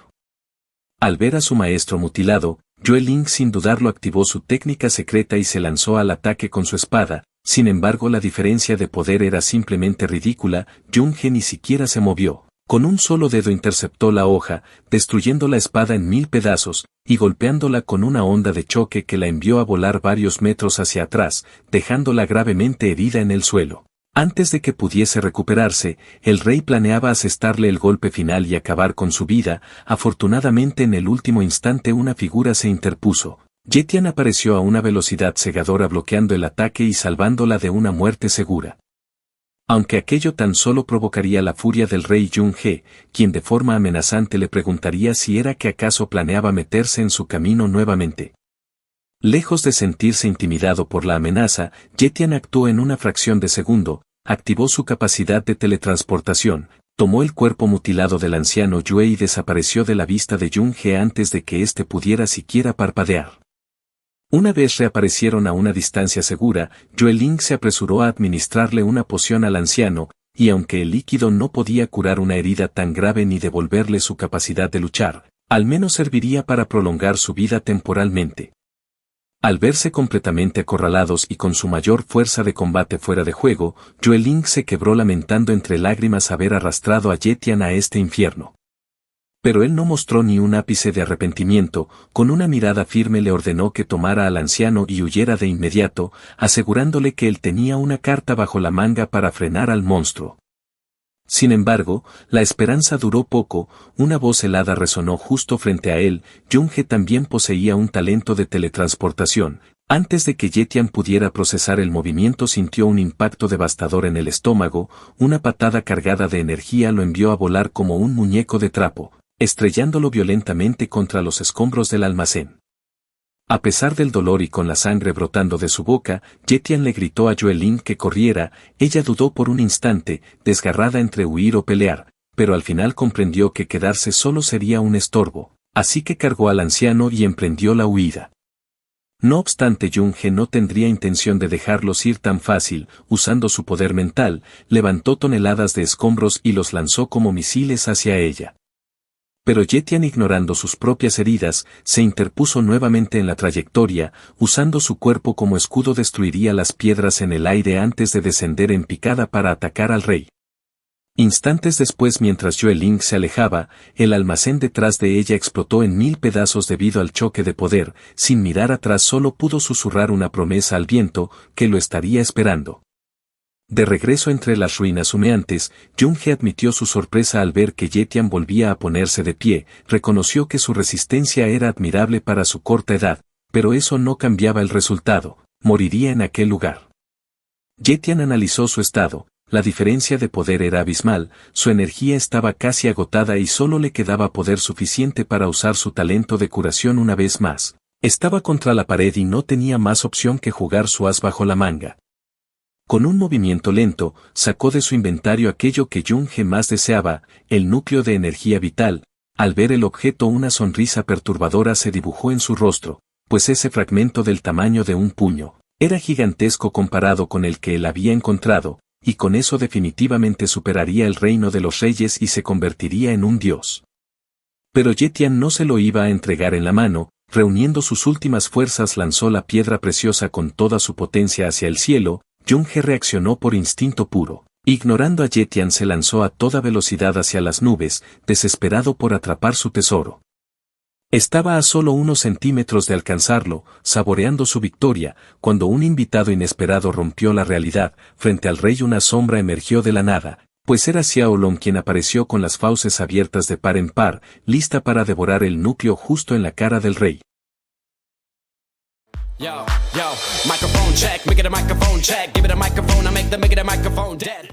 Al ver a su maestro mutilado, Yueling sin dudarlo activó su técnica secreta y se lanzó al ataque con su espada. Sin embargo, la diferencia de poder era simplemente ridícula. Jung-Ge ni siquiera se movió. Con un solo dedo interceptó la hoja, destruyendo la espada en 1000 pedazos, y golpeándola con una onda de choque que la envió a volar varios metros hacia atrás, dejándola gravemente herida en el suelo. Antes de que pudiese recuperarse, el rey planeaba asestarle el golpe final y acabar con su vida. Afortunadamente, en el último instante una figura se interpuso. Yetian apareció a una velocidad cegadora, bloqueando el ataque y salvándola de una muerte segura. Aunque aquello tan solo provocaría la furia del rey Jung-Ge, quien de forma amenazante le preguntaría si era que acaso planeaba meterse en su camino nuevamente. Lejos de sentirse intimidado por la amenaza, Yetian actuó en una fracción de segundo, activó su capacidad de teletransportación, tomó el cuerpo mutilado del anciano Yue y desapareció de la vista de Jung-Ge antes de que éste pudiera siquiera parpadear. Una vez reaparecieron a una distancia segura, Yue Ling se apresuró a administrarle una poción al anciano, y aunque el líquido no podía curar una herida tan grave ni devolverle su capacidad de luchar, al menos serviría para prolongar su vida temporalmente. Al verse completamente acorralados y con su mayor fuerza de combate fuera de juego, Yue Ling se quebró lamentando entre lágrimas haber arrastrado a Yetian a este infierno. Pero él no mostró ni un ápice de arrepentimiento, con una mirada firme le ordenó que tomara al anciano y huyera de inmediato, asegurándole que él tenía una carta bajo la manga para frenar al monstruo. Sin embargo, la esperanza duró poco, una voz helada resonó justo frente a él. Jung-Ge también poseía un talento de teletransportación. Antes de que Yetian pudiera procesar el movimiento sintió un impacto devastador en el estómago, una patada cargada de energía lo envió a volar como un muñeco de trapo, estrellándolo violentamente contra los escombros del almacén. A pesar del dolor y con la sangre brotando de su boca, Yetian le gritó a Yue Ling que corriera. Ella dudó por un instante, desgarrada entre huir o pelear, pero al final comprendió que quedarse solo sería un estorbo, así que cargó al anciano y emprendió la huida. No obstante, Jung-Ge no tendría intención de dejarlos ir tan fácil. Usando su poder mental, levantó toneladas de escombros y los lanzó como misiles hacia ella. Pero Yetian, ignorando sus propias heridas, se interpuso nuevamente en la trayectoria, usando su cuerpo como escudo destruiría las piedras en el aire antes de descender en picada para atacar al rey. Instantes después, mientras Yue Ling se alejaba, el almacén detrás de ella explotó en 1000 pedazos debido al choque de poder. Sin mirar atrás solo pudo susurrar una promesa al viento, que lo estaría esperando. De regreso entre las ruinas humeantes, Jung-Ge admitió su sorpresa al ver que Yetian volvía a ponerse de pie. Reconoció que su resistencia era admirable para su corta edad, pero eso no cambiaba el resultado, moriría en aquel lugar. Yetian analizó su estado, la diferencia de poder era abismal, su energía estaba casi agotada y solo le quedaba poder suficiente para usar su talento de curación una vez más. Estaba contra la pared y no tenía más opción que jugar su as bajo la manga. Con un movimiento lento, sacó de su inventario aquello que Jung-Ge más deseaba, el núcleo de energía vital. Al ver el objeto, una sonrisa perturbadora se dibujó en su rostro, pues ese fragmento del tamaño de un puño era gigantesco comparado con el que él había encontrado, y con eso definitivamente superaría el reino de los reyes y se convertiría en un dios. Pero Yetian no se lo iba a entregar en la mano. Reuniendo sus últimas fuerzas, lanzó la piedra preciosa con toda su potencia hacia el cielo. Jung-Ge reaccionó por instinto puro. Ignorando a Yetian, se lanzó a toda velocidad hacia las nubes, desesperado por atrapar su tesoro. Estaba a solo unos centímetros de alcanzarlo, saboreando su victoria, cuando un invitado inesperado rompió la realidad. Frente al rey una sombra emergió de la nada, pues era Xiao Long quien apareció con las fauces abiertas de par en par, lista para devorar el núcleo justo en la cara del rey. Yo, microphone check, make it a microphone check, give it a microphone, I make the microphone dead.